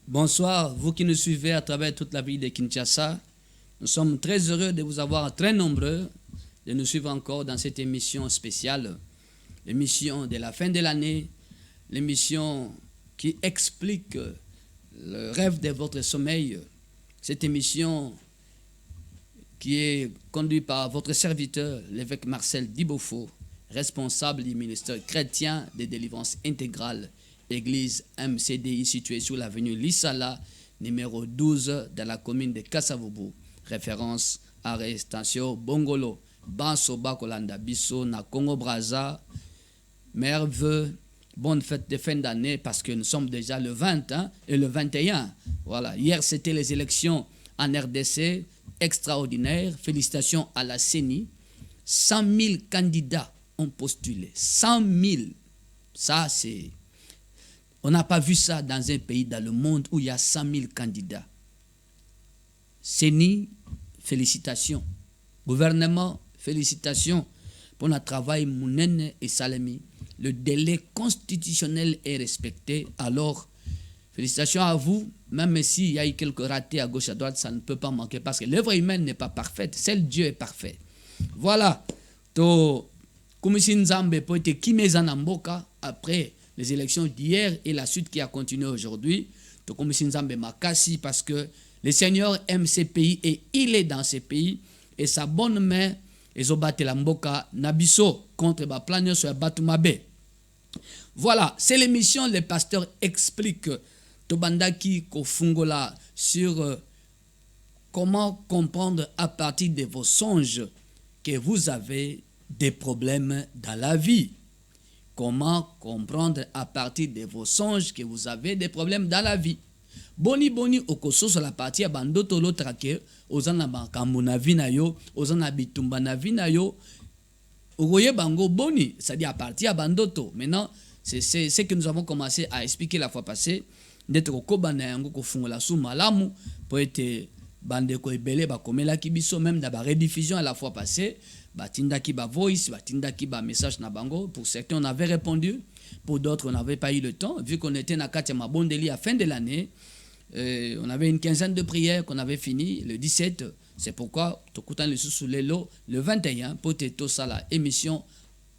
Bonsoir, vous qui nous suivez à travers toute la ville de Kinshasa. Nous sommes très heureux de vous avoir très nombreux, de nous suivre encore dans cette émission spéciale, l'émission de la fin de l'année, l'émission qui explique le rêve de votre sommeil. Cette émission qui est conduite par votre serviteur, l'évêque Marcel Dibofo, responsable du ministère chrétien de délivrance intégrale, église MCDI située sur l'avenue Lissala, numéro 12 dans la commune de Kasavubu. Référence à Restation Bongolo, Banso Bakolanda Bisso, na Congo Brazza. Merveilleux, bonne fête de fin d'année parce que nous sommes déjà le 20 et le 21. Voilà, hier c'était les élections en RDC, extraordinaire. Félicitations à la CENI. 100 000 candidats ont postulé. 100 000. Ça, c'est... On n'a pas vu ça dans un pays dans le monde où il y a 100 000 candidats. CENI, félicitations. Gouvernement, félicitations pour notre travail Mounene et Salemi. Le délai constitutionnel est respecté. Alors, félicitations à vous. Même s'il y a eu quelques ratés à gauche à droite, ça ne peut pas manquer parce que l'œuvre humaine n'est pas parfaite. Seul Dieu est parfait. Voilà. Après les élections d'hier et la suite qui a continué aujourd'hui, parce que le Seigneur aime ces pays et il est dans ces pays et sa bonne main est la mboka nabiso contre la planète sur Batumabe. Voilà, c'est l'émission Les pasteurs expliquent Tobandaki Kofungola sur comment comprendre à partir de vos songes que vous avez des problèmes dans la vie. Comment comprendre à partir de vos songes que vous avez des problèmes dans la vie. Boni boni okoso sur la partie à bandoto l'autre que ozana bankambu na vi na yo, ozana bitumba na vi na yo. Ogoye bango boni, c'est-à-dire à partir à bandoto. Maintenant, c'est ce que nous avons commencé à expliquer la fois passée. D'être au kobana yango ko fungola sou malamu pour être bandeko ebele ba komela kibiso même dans la rediffusion à la fois passée. Batindaki ba voice, batindaki ba message na bango. Pour certains, on avait répondu. Pour d'autres, on n'avait pas eu le temps. Vu qu'on était na Katia Mabondeli à fin de l'année, on avait une quinzaine de prières qu'on avait fini le 17. C'est pourquoi, le 21, pour te sala émission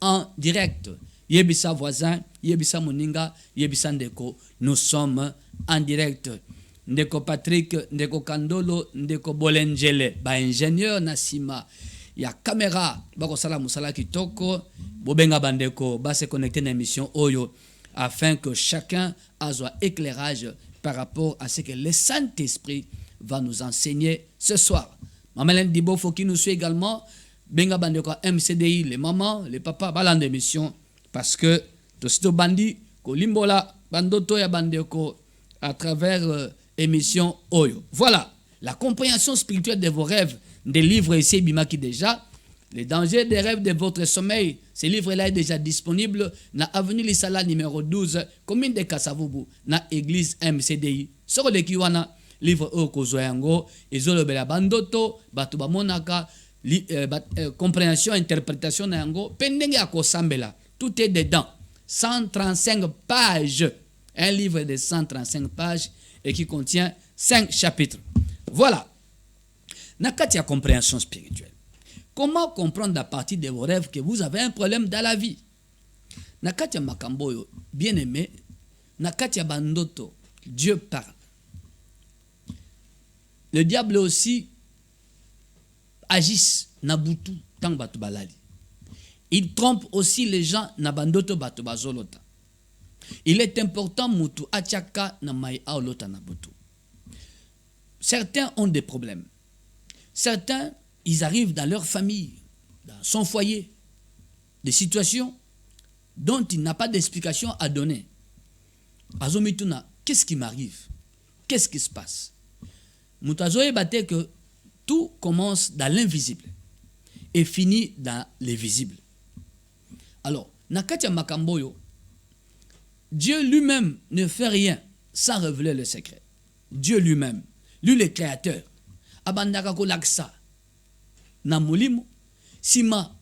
en direct. Yebisa voisin, Yebisa Moninga, Yebisa Ndeko, nous sommes en direct. Ndeko Patrick, Ndeko Kandolo, Ndeko Bolengele, ba ingénieur Nasima. Il y a caméra, bako sala musala kitoko, bobenga bandeko, ba se connecter à l'émission Oyo, afin que chacun a son éclairage par rapport à ce que le Saint-Esprit va nous enseigner ce soir. Maman Dibo, faut qu'il nous suit également, benga bandeko MCDI, les mamans, les papas, balan d'émission, parce que tosito bandi, ko limbola, bandoto ya bandeko, à travers émission Oyo. Voilà, la compréhension spirituelle de vos rêves, des livres ici, Bimaki déjà. Les dangers des rêves de votre sommeil. Ce livre-là est déjà disponible dans Avenue Lissala numéro 12, commune de Kasavubu, dans l'église MCDI. Sur le Kiwana, livre Okozoyango, Ezolobela Bandoto, Batuba Monaka, compréhension, interprétation Nango, Pendenge Akosambela. Tout est dedans. 135 pages. Un livre de 135 pages et qui contient 5 chapitres. Voilà. Nakatia compréhension spirituelle. Comment comprendre à partir de vos rêves que vous avez un problème dans la vie? Nakatia Makamboyo, bien-aimé, Nakatia Bandoto, Dieu parle. Le diable aussi agisse Nabutu tant Batubalali. Il trompe aussi les gens Nabandoto Batubazolota. Il est important Mutu Achaka Namai Aolota Nabutu. Certains ont des problèmes. Certains, ils arrivent dans leur famille, dans son foyer, des situations dont il n'a pas d'explication à donner. Azomituna, qu'est-ce qui m'arrive? Qu'est-ce qui se passe? Moutazoe battait que tout commence dans l'invisible et finit dans les visibles. Alors, Nakatia Makamboyo, Dieu lui-même ne fait rien sans révéler le secret. Dieu lui-même, lui le créateur, abandaka ko laksa na mulimo sima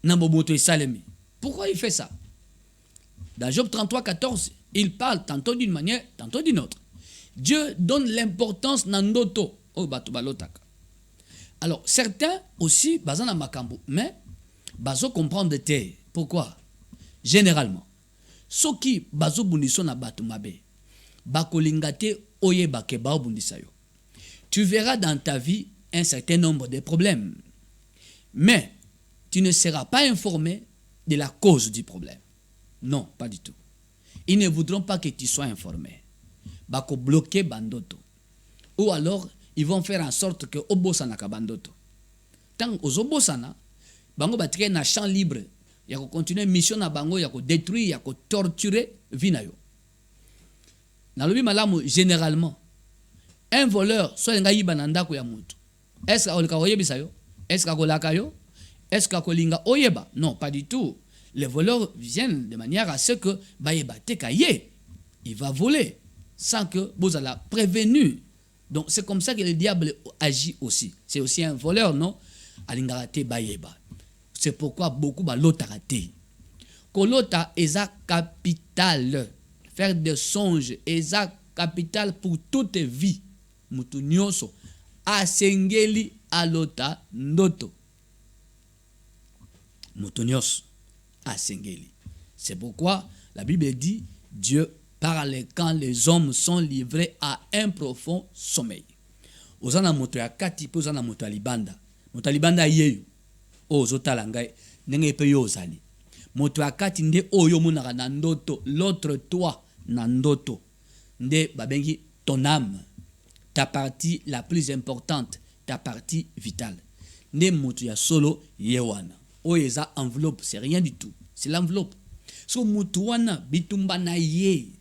na boboto esalemi. Pourquoi il fait ça? Dans Job 33, 14, il parle tantôt d'une manière, tantôt d'une autre. Dieu donne l'importance na ndoto o bato balotaka. Alors certains aussi bazana makambo mais bazo comprendre te. Pourquoi? Généralement soki bazo bundiso na bato mabe bakolinga te oyeba ke bao bundisa yo. Tu verras dans ta vie un certain nombre de problèmes, mais tu ne seras pas informé de la cause du problème. Non, pas du tout. Ils ne voudront pas que tu sois informé. Bako bloquer bandoto. Ou alors, ils vont faire en sorte que obosana ka bandoto. Tant aux obosana, bango batike na champ libre, yako continuer mission na bango, yako détruire, yako torturer vie na yo. Nalobi malamu généralement, un voleur soit nga yiba na ndako ya mutu. Est-ce que oyebisa yo? Est-ce que kolaka yo? Est-ce que kolinga oyeba? Non, pas du tout. Les voleurs viennent de manière à ce que bayeba te kaye. Il va voler sans que vous allez prévenu. Donc c'est comme ça que le diable agit aussi. C'est aussi un voleur, non? Alingara bayeba. C'est pourquoi beaucoup balotara te. Kolota eza capital. Faire des songes eza capital pour toute vie. Mutu nyonso asengeli alota ndoto. Mutu nyonso asengeli. C'est pourquoi la Bible dit Dieu parle quand les hommes sont livrés à un profond sommeil. Ozana moto ya kati po ozana moto ya libanda. Moto ya libanda yeyo ozotala ngai ndenge pe yo ozali. Moto ya kati nde oyo monaka na ndoto, l'autre toi na ndoto. Nde babengi ton âme, ta partie la plus importante, ta partie vitale. Nde moto ya solo yewana. Oyeza enveloppe, c'est rien du tout. C'est l'enveloppe. So moto wana bitumba na ye.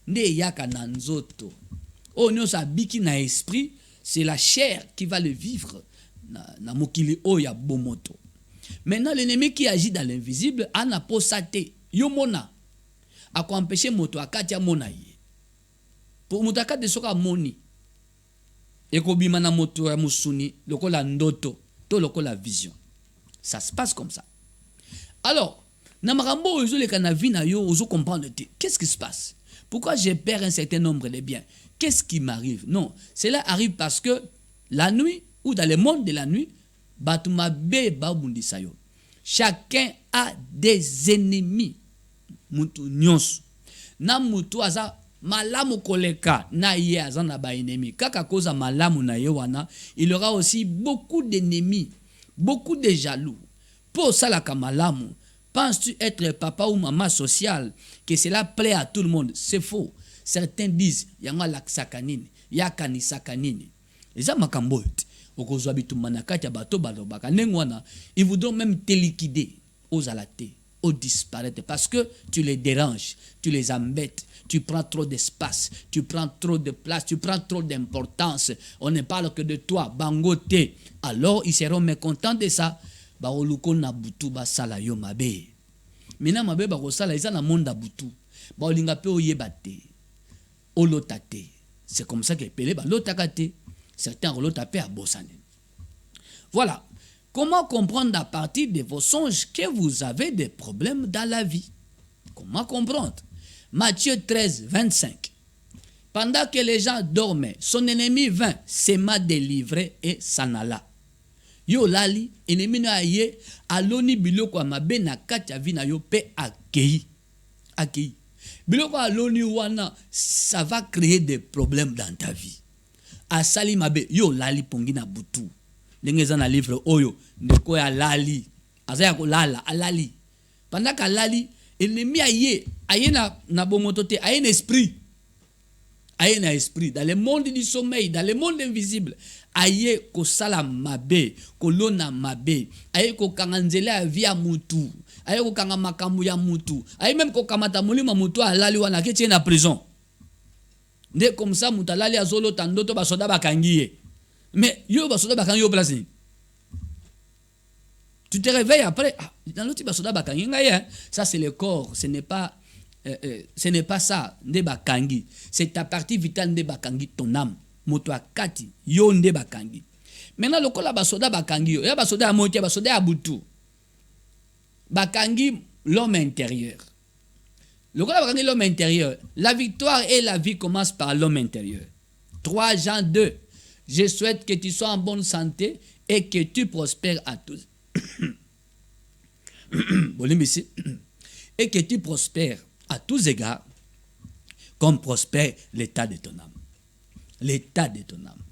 Nde yaka na nzoto. Oh non, ça biki na esprit, c'est la chair qui va le vivre. Na mokili o ya bomoto. Maintenant l'ennemi qui agit dans l'invisible ana posate yomona a ko empêcher moto akati ya mona ye. Pour moto akati soka moni. Eko bima na moto ya musuni lokola ndoto to lokola vision. Ça se passe comme ça. Alors, na makambo ozo le kana vi na yo ozo comprendre qu'est-ce qui se passe? Pourquoi je perds un certain nombre de biens? Qu'est-ce qui m'arrive? Non, cela arrive parce que la nuit ou dans le monde de la nuit, chacun a des ennemis. Mutu nyonso. Na mutu aza malamu koleka na ye aza na ba ennemi. Kaka koza malamu na ye wana, il aura aussi beaucoup d'ennemis, beaucoup de jaloux. Pour ça la kamalamu, penses-tu être papa ou maman social que cela plaît à tout le monde? C'est faux. Certains disent yanga laksakanini, yakani sakanini. Eza makambo okozwa bitumana kati ya bato balobaka nengwana, ils voudront même te liquider aux alatés, aux disparaître parce que tu les déranges, tu les embêtes, tu prends trop d'espace, tu prends trop de place, tu prends trop d'importance. On ne parle que de toi, bangote. Alors ils seront mécontents de ça. Ba oluko na butu ba sala yo mabe. Mina mabe ba ko sala isa na monde butu. Ba olinga pe oyebate. Olotate. C'est comme ça que pelé ba lotakate. Certains olotape à bossane. Voilà. Comment comprendre à partir de vos songes que vous avez des problèmes dans la vie? Comment comprendre? Matthieu 13, 25. Pendant que les gens dormaient, son ennemi vint, s'aima délivrer et s'en alla. Yo lali, ennemi na ye, aloni biloko mabe na kati ya vi na yo pe akei. Akei. Biloko aloni wana, ça va créer des problèmes dans ta vie. Asali mabe, yo lali pongi na butu. Ndenge na livre oyo, ndeko ya lali. Azaya ko lala, alali. Pendant que lali, ennemi aye na bomotote, aye na esprit. Aye na esprit. Dans le monde du sommeil, dans le monde invisible. Aye ko sala mabe, ko lona mabe. Aye ko kanganzela via mutu. Aye ko kanga makambu ya mutu. Aye même ko kamata mulima mutu alali wana ke na prison. Nde comme ça mutalali azolo tandoto basoda bakangiye. Mais yo basoda bakangi yo place. Tu te réveilles après dans l'autre basoda bakangi ngaye. Ça c'est le corps, ce n'est pas ça nde bakangi. C'est ta partie vitale nde bakangi ton âme. Moto akati yo nde bakangi. Maintenant lokola basoda bakangi yo, ya basoda amoki basoda abutu. Bakangi l'homme intérieur. Lokola bakangi l'homme intérieur, la victoire et la vie commencent par l'homme intérieur. 3 Jean 2. Je souhaite que tu sois en bonne santé et que tu prospères à tous. Et que tu prospères à tous égards, comme prospère l'état de ton âme. L'état de ton âme.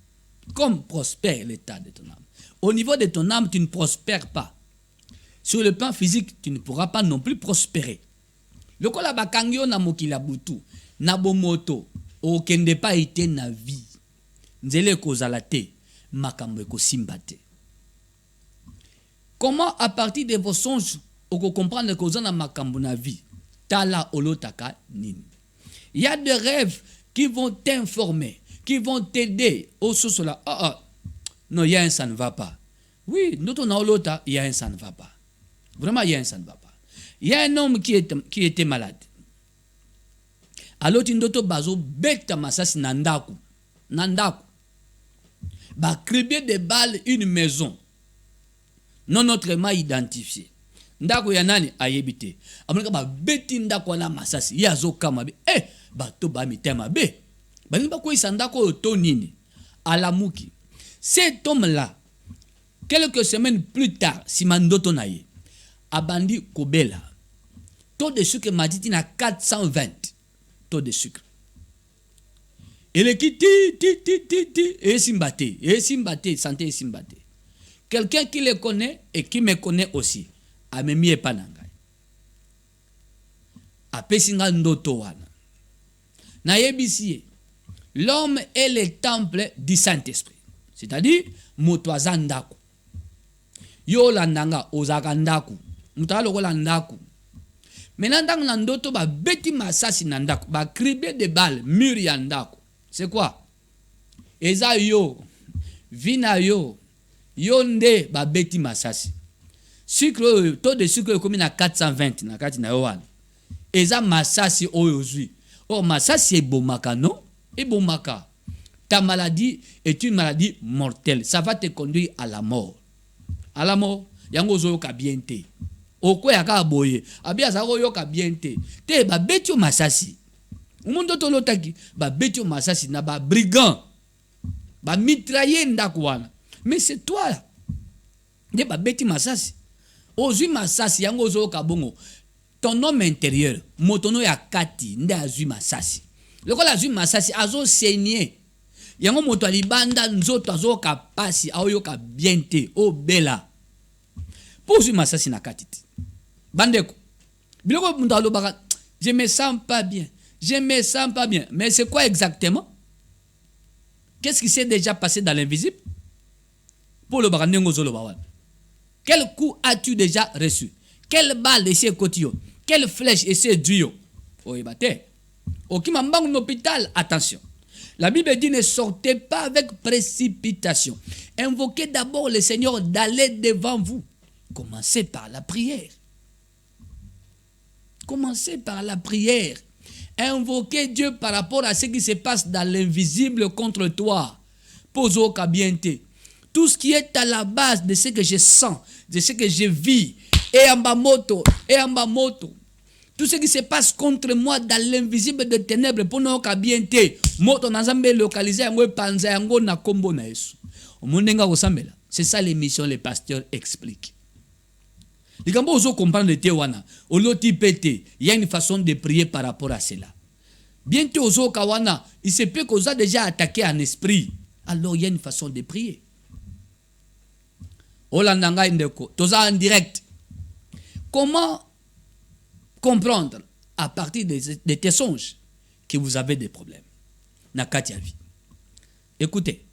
Comme prospère l'état de ton âme. Au niveau de ton âme, tu ne prospères pas. Sur le plan physique, tu ne pourras pas non plus prospérer. Le kola bakangyo na mokila butu, na bomoto, okende pa ite na vie. Nzele kozala te, makambo ekosimba te. Comment à partir de vos songes, oko comprendre que vous en avez makambo na vie, tala olotaka nini. Il y a des rêves qui vont t'informer, qui vont t'aider au sous là. Non, il y a un ça ne va pas. Oui, nous on a olota, il y a un ça ne va pas. Vraiment, il y a un ça ne va pas. Il y a un homme qui était malade. Alors, tindoto bazo beta masasi nandaku. Nandaku. Ba cribé des balles une maison non autrement identifiée. Ndako ya nani ayebite. Amonaka ba beti ndako na masasi. Yazo kama be. Bato ba mitema be. Bani ba ko isandako to nini. Alamuki. Cet homme-là, quelques semaines plus tard, Simandoto naye, abandi kobela. Taux de sucre matiti na 420. Taux de sucre. Il est qui et simbate, santé et simbate. Quelqu'un qui le connaît et qui me connaît aussi, a memi epanangai. A pesinga ndoto wana. Na yebisiye, l'homme est le temple du Saint-Esprit. C'est-à-dire, motoaza ndaku. Yo landanga ozaka ndaku. Mutalo ko landaku. Maintenant, dans ndoto ba beti masasi nandaku, ba criblé de balles, mur ya ndaku. C'est quoi? Eza yo, vina yo, yonde ba beti masasi. Sucre, taux de sucre comme na 420 na kati na yowan. Eza masasi oyozui. Oh, masasi ebomaka non? Ebomaka. Ta maladie est une maladie mortelle. Ça va te conduire à la mort. À la mort, yango zo yoka bien te. Oko yaka boye, abia za yoka bien te. Te ba beti o masasi. Umundo to lotaki ba beti o masasi na ba brigand. Ba mitrailler ndakwana. Mais c'est toi là. De ba beti masasi. Ozui masasi yango zo yoka bongo. Ton homme intérieur, motono ya kati nde azui masasi. Le kola azui masasi azo saigner. Yango moto alibanda nzoto azo kapasi aoyoka bien te o bela. Pour azui masasi na kati. Bandeko. Biloko mundalo baka je me sens pas bien. Je me sens pas bien. Mais c'est quoi exactement? Qu'est-ce qui s'est déjà passé dans l'invisible? Pour le barandengo zolo bawan. Quel coup as-tu déjà reçu? Quelle balle essaie cotillon? Quelle flèche essaie duo? Oh, ibate. Ok, m'embang l'hôpital. Attention. La Bible dit ne sortez pas avec précipitation. Invoquez d'abord le Seigneur d'aller devant vous. Commencez par la prière. Commencez par la prière. Invoquez Dieu par rapport à ce qui se passe dans l'invisible contre toi. Pose au cabiente. Tout ce qui est à la base de ce que je sens, de ce que je vis, et en bas moto. Tout ce qui se passe contre moi dans l'invisible de ténèbres, pour nous cabiente. Moto nazambe localisé yango panza yango na kombo na Yesu. Omondenga kosambela. C'est ça l'émission les pasteurs expliquent. Les gambo oso comprendre le tewana. Oloti pete. Il y a une façon de prier par rapport à cela. Bientôt oso kawana, il se peut qu'on a déjà attaqué en esprit. Alors il y a une façon de prier. Olandanga indeko. Toza en direct. Comment comprendre à partir de tes songes que vous avez des problèmes? Nakati ya vie. Écoutez.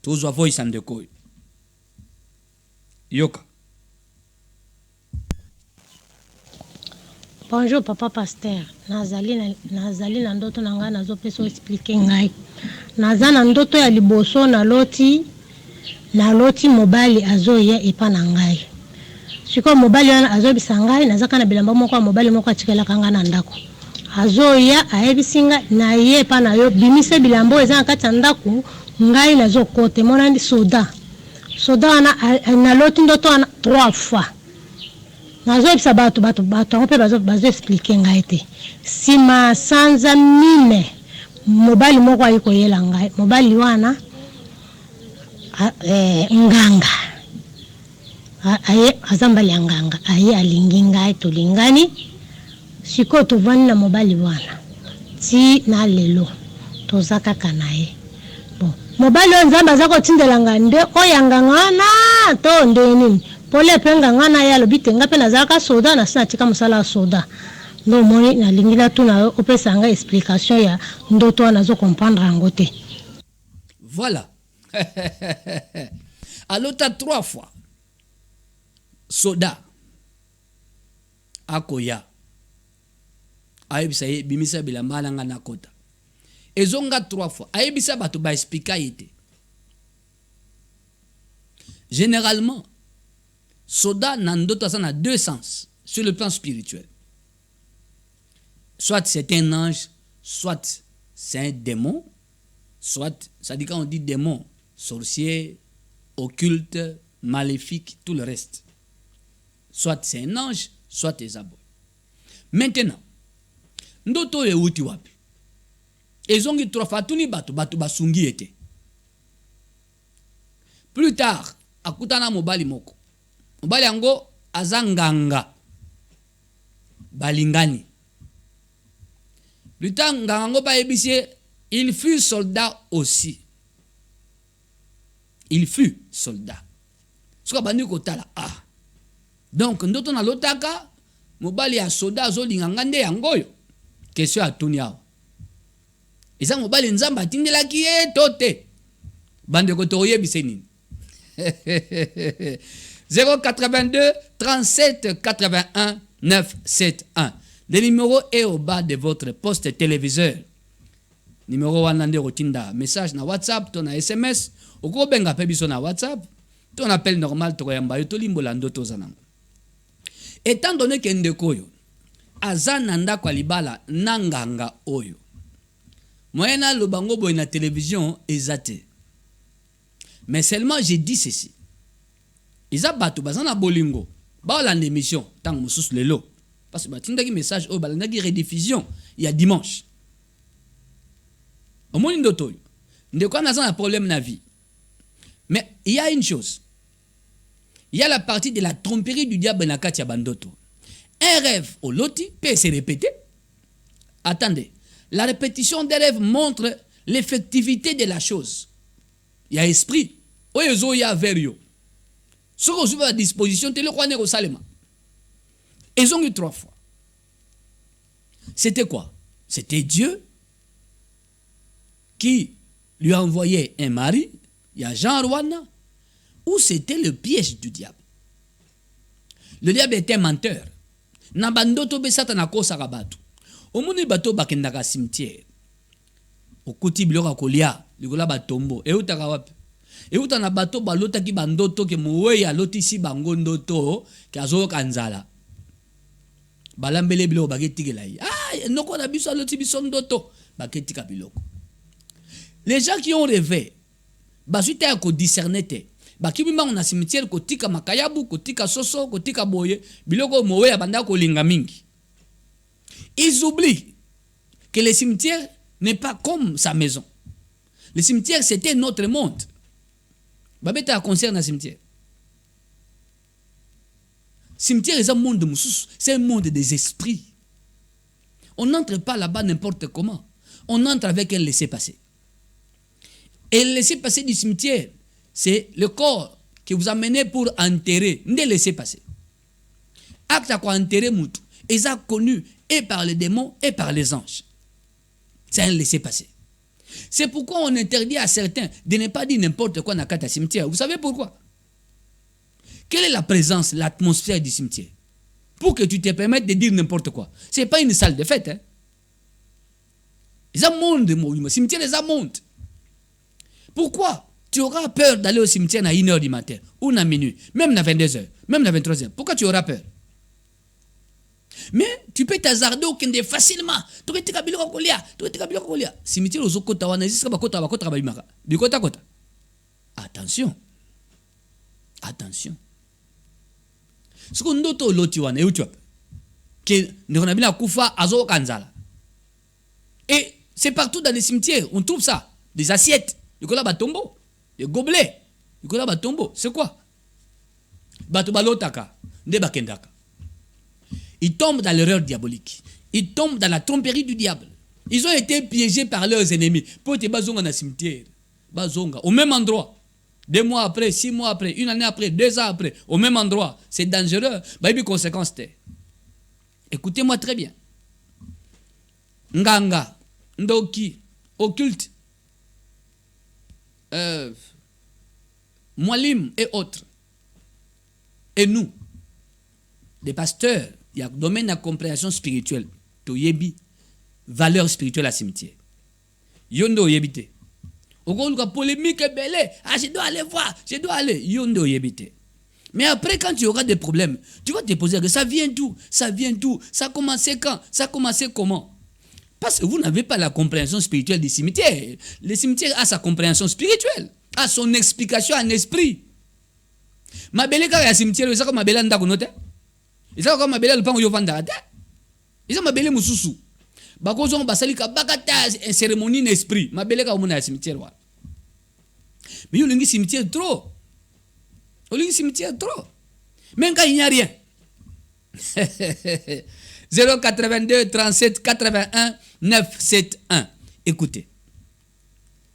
Tozo voice andeko. Yoka. Bonjour papa pasteur. Nazali na ndoto nanga nazo peso expliquer ngai. Nazana ndoto ya liboso na loti mobali azoya epa na ngai. Siko mobali wana azobisa ngai nazaka na bilamba moko mobali moko atikela kanga na ndako. Azoya ayebisinga na ye pa na yo bimise bilambo eza na kati ya ndako ngai nazo kote mona ndi soda. Soda wana na loti ndoto wana 3 fois. Nazobisa bato pe bazo expliquer ngai te. Sima sanza mine mobali moko ayi koyela ngai mobali wana nganga aye aza mbali ya nganga aye alingi ngai tolingani sikoyo tovandi na mobali wana ti na lelo toza kaka na ye bon mobali oyo nzambe aza kotindela ngai nde oyo nganga wana to nde nini pole mpe nganga na ye alobi te nga mpe nazalaka soda na si natika mosala ya soda ndo omoni nalingi natuna opesa ngai explication ya ndoto wana azokomprendre yango te. Voilà. Alors t'as 3 fois soda akoya ayebisa ye bimisa bilamba nanga na kota ezonga 3 fois ayebisa bato ba expliquer yete généralement soda na ndoto ça na 2 sens sur le plan spirituel. Soit c'est un ange, soit c'est un démon, soit, ça dit quand on dit démon, sorcier, occulte, maléfique, tout le reste. Soit c'est un ange, soit des abois. Maintenant, ndoto e uti wapi. Ezongi 3 fois tuni batu basungi ete. Plus tard, akutana mobali moko. Mobali yango azanganga balingani. Plus tard, ngango ba ebisier, il fut soldat aussi. Il fut soldat. Soka bandi kotala ah. Donc ndoto na lotaka mobali ya soldat zo linganga nde yangoyo. Question atuni awo. Eza mobali nzamba tindelaki ye tote. Bande ko toyebise nini. 082 37 81 971. Le numéro est au bas de votre poste téléviseur. Numéro wanande rotinda message na WhatsApp, ton na SMS, oko benga pe biso na WhatsApp, ton appel normal to yamba yo to limbola ndoto zanango. Étant donné que ndeko yo azananda kwa libala nanganga oyo. Moyena lobango boy na télévision ezate. Mais seulement j'ai dit ceci. Isa bato bazana bolingo, ba la émission tang mususu lelo. Parce que batindaki message au balandaki rediffusion il y a dimanche. Au moins ndoto yo. Ndeko na un problème na vie. Mais il y a une chose. Il y a la partie de la tromperie du diable na kati ya bandoto. Un rêve au loti peut se répéter. Attendez, la répétition des rêves montre l'effectivité de la chose. Il y a esprit. Oyezo ya verio. Ce qu'on se à disposition, tu le crois au salema. Ils ont eu 3 fois. C'était quoi? C'était Dieu qui lui a envoyé un mari, il y a Jean Rwanda, ou c'était le piège du diable. Le diable était menteur. Nabandoto be satana ko sarabatu. Omuni bato bakendaka cimetière. Okuti biloko kolia, likola batombo. E utaka wapi? E utana bato balota ki bandoto ke mowe ya lotisi bango ndoto ke azo kanzala. Balambele biloko baketikela yi. Ah, noko na biso loti biso ndoto baketika biloko. Les gens qui ont rêvé, basuite ya ko discerner te. Bakibima na cimetière kotika makayabu, kotika soso, kotika boye, biloko mowe ya banda ko linga mingi. Ils oublient que le cimetière n'est pas comme sa maison. Le cimetière c'était notre monde. Babeta concerne le cimetière. Cimetière est un monde de moussous, c'est un monde des esprits. On n'entre pas là-bas n'importe comment. On entre avec un laissez-passer. Et le laissez-passer du cimetière, c'est le corps que vous amenez pour enterrer. Ne laissez passer. Acte à quoi enterrer moutou. Et ça connu et par les démons et par les anges. C'est un laissez-passer. C'est pourquoi on interdit à certains de ne pas dire n'importe quoi dans le cimetière. Vous savez pourquoi? Quelle est la présence, l'atmosphère du cimetière? Pour que tu te permettes de dire n'importe quoi. Ce n'est pas une salle de fête. Hein? Les monde, le cimetière, les monde. Pourquoi tu auras peur d'aller au cimetière à 1h du matin, ou à minuit, même à 22h, même à 23h? Pourquoi tu auras peur? Mais tu peux t'hasarder au Kende facilement. Tu peux te cabiler au colia, tu peux te cabiler au colia. Cimetière aux okota wana jusqu'à bakota bakota baimaka. Bikota kota. Attention. Attention. Ce qu'on doit au loti wana, que nous avons kufa azo kanzala. Et C'est partout dans les cimetières, on trouve ça. Des assiettes, des tombeaux, des gobelets, des tombeaux. C'est quoi? Ils tombent dans l'erreur diabolique. Ils tombent dans la tromperie du diable. Ils ont été piégés par leurs ennemis. Pour te bazonga dans le cimetière. Bazonga, au même endroit. 2 mois après, 6 mois après, 1 année après, 2 ans après, au même endroit. C'est dangereux. Baby conséquence. Écoutez-moi très bien. Nganga, Ndoki, occulte, Mwalim et autres. Et nous, des pasteurs, il y a un domaine de compréhension spirituelle. Toyebi, valeur spirituelle à cimetière. Yondo yebite. Au gros, la polémique est belle. Ah, je dois aller voir, je dois aller. Yondo yebite. Mais après, quand tu auras des problèmes, tu vas te poser que ça vient d'où? Ça vient d'où? Ça a commencé quand? Ça a commencé comment? Parce que vous n'avez pas la compréhension spirituelle des cimetières. Le cimetière a sa compréhension spirituelle, a son explication en esprit. Ma belle quand il y a cimetière, c'est comme ma belle anda konote. C'est comme ma belle le pan yo vanda. C'est ma belle mususu. Bakozo basali ka bakata une cérémonie d'esprit. Ma belle ka omona cimetière wa. Mais yo lingi cimetière trop. Yo lingi cimetière trop. Même quand il n'y a rien. 082 37 81 971. Écoutez.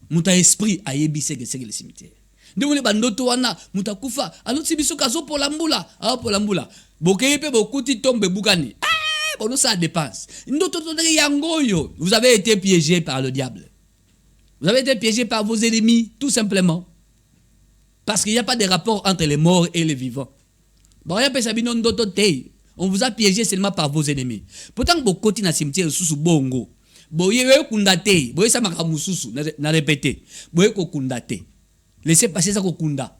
Muta esprit a yebise que c'est le cimetière. Ndimule bandoto wana mutakufa aloti biso kazo polambula polambula bokeye pe bokuti tombe bukani bon ça dépense ndoto to yangoyo. Vous avez été piégé par le diable, vous avez été piégé par vos ennemis, tout simplement parce qu'il n'y a pas de rapport entre les morts et les vivants. Bon ya pesa bino ndoto te, on vous a piégé seulement par vos ennemis. Pourtant bokoti na cimetière susu bongo boye kundate boye sa makamususu na répéter boye ko kundate. Laissez passer ça kokunda.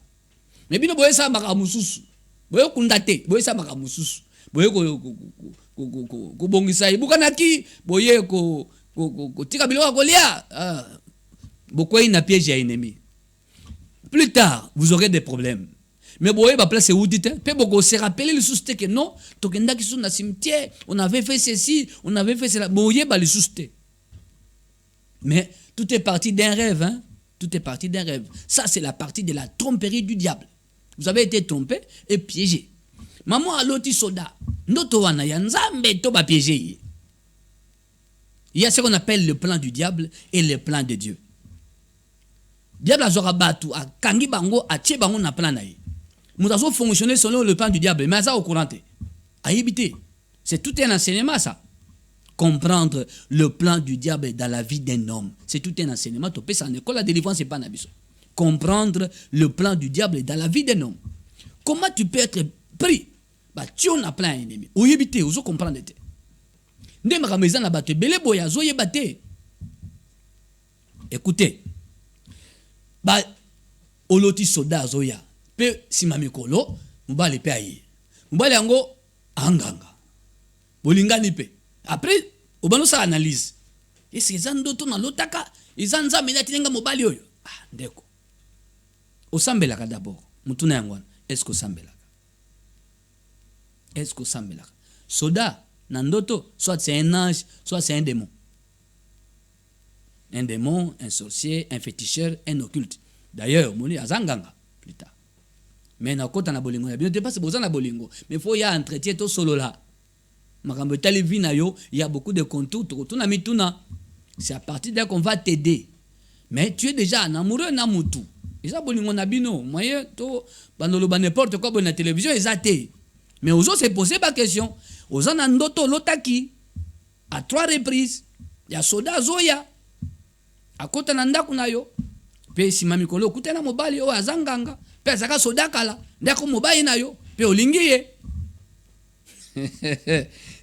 Mais bino boye sa makamususu. Boye kundate, boye sa makamususu. Boye ko bongisa ibukanaki, boye ko tika biloko kolia. Bokoyi na piège à ennemi. Plus tard, vous aurez des problèmes. Mais boye ba place où dit pe boko se rappeler le souste que non, tokenda ki sur na cimetière, on avait fait ceci, on avait fait cela. Boye ba le souste. Mais tout est parti d'un rêve, hein? Tout est parti d'un rêve. Ça, c'est la partie de la tromperie du diable. Vous avez été trompé et piégé. Maman a l'autre soda. Noto wana ya nzambe to ba piégé. Il y a ce qu'on appelle le plan du diable et le plan de Dieu. Diable a zora batu a kangi bango a tche bango na plan na ye. Mutazo fonctionner selon le plan du diable, mais ça au courant. A éviter. C'est tout un enseignement ça. Comprendre le plan du diable dans la vie d'un homme. C'est tout un enseignement. Tu peux ça en école, la délivrance, c'est pas nabiso. Comprendre le plan du diable dans la vie d'un homme. Comment tu peux être pris? Bah, tu en as plein d'ennemis. Ou yébité, ou comprendre. Ndé ma maison na batte, belé boya, zo yébate. Écoutez. Bah, oloti soda zoya. Pe simami kolo, mbale pe aye. Mbale yango, anganga. Bolingani pe. Après, au bano ça analyse. Et ces andoto na lotaka, ils en za mena tinenga mobali oyo. Ah, ndeko. Osambelaka d'abord. Mutuna yangwana. Est-ce que osambelaka? Est-ce que osambelaka? Soda, nandoto, soit c'est un ange, soit c'est un démon. Un démon, un sorcier, un féticheur, un occulte. D'ailleurs, moni azanganga plus tard. Mais na kota na bolingo. Bien te passe boza na bolingo. Mais faut y a entretien to solo là. Il y a beaucoup de contours. C'est à partir de là qu'on va t'aider. Mais tu es déjà un amoureux namutu. Et ça, bon, abino. Moyen, to, bandolo, n'importe quoi, bon, la télévision, ils athées. Mais aux autres, c'est posé pas question. Aux autres, nandoto, lotaki. À 3 reprises. Il y a soda, zoya. À côté, nanda, kunayo. Pe, si mamikolo, kutena mobali, o, azanganga. Pe, azaka soda kala. Ndako mobali na yo. Pe, olingiye.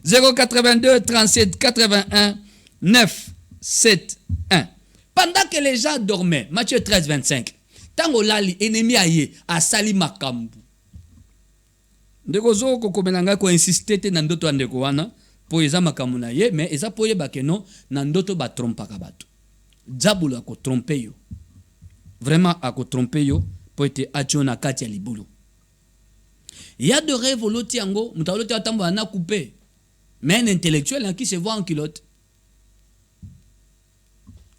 082 37 81 971. Pendant que les gens dormaient, Matthieu 13 25, tango lali ennemi aye a sali makambu. Ndeko zo ko komenanga ko insister te na ndoto andeko wana po eza makambu na ye, mais eza po yeba ke non na ndoto ba trompaka bato. Diabolo ko tromper yo. Vraiment a ko tromper yo po ete achiona kati ya libulu. Il y a de rêves loti yango, mutaloti atambo na coupé. Mais un intellectuel qui se voit en culotte.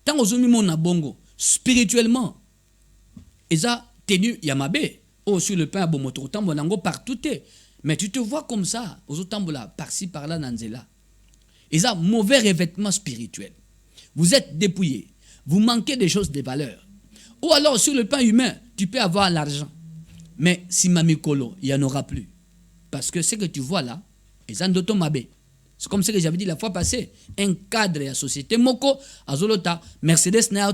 tant aux hommes na bongo spirituellement et ça tenu yamabe oh sur le pain à bomoto tambonango partout mais tu te vois comme ça aux tambola par-ci par-là nanzela et ça mauvais revêtement spirituel. Vous êtes dépouillé, vous manquez des choses de valeur. Ou alors sur le plan humain, tu peux avoir l'argent. Mais si mamikolo, il n'y en aura plus. Parce que ce que tu vois là, c'est comme ce que j'avais dit la fois passée. Un cadre de la société, Moko, Azolota, Mercedes, na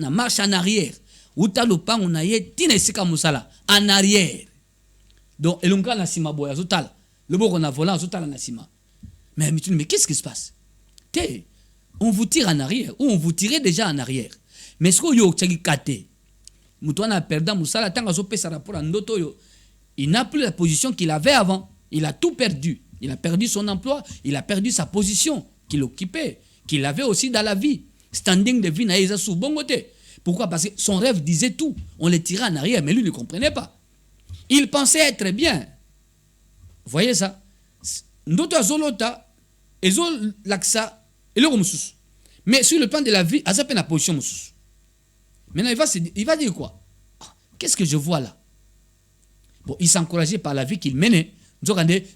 marche en arrière. Ou talopa, on a yé, tinesika musala, en arrière. Donc, et l'on na sima boya, Azotala. Le beau qu'on a volant, Azotala na sima. Mais qu'est-ce qui se passe? On vous tire en arrière, ou on vous tirait déjà en arrière. Mais ce que vous avez kate, Moutouana a perdu Moussala, tant que ça rapport à Ndoto, il n'a plus la position qu'il avait avant. Il a tout perdu. Il a perdu son emploi, il a perdu sa position qu'il occupait, qu'il avait aussi dans la vie. Standing de vie, naïsa sous bon côté. Pourquoi? Parce que son rêve disait tout. On le tirait en arrière, mais lui ne comprenait pas. Il pensait être bien. Vous voyez ça? Ndoto azolota, ezol laksa, et le moussous. Mais sur le plan de la vie, à la position moussous. Maintenant, il va dire quoi? Qu'est-ce que je vois là? Bon, il s'encourageait par la vie qu'il menait.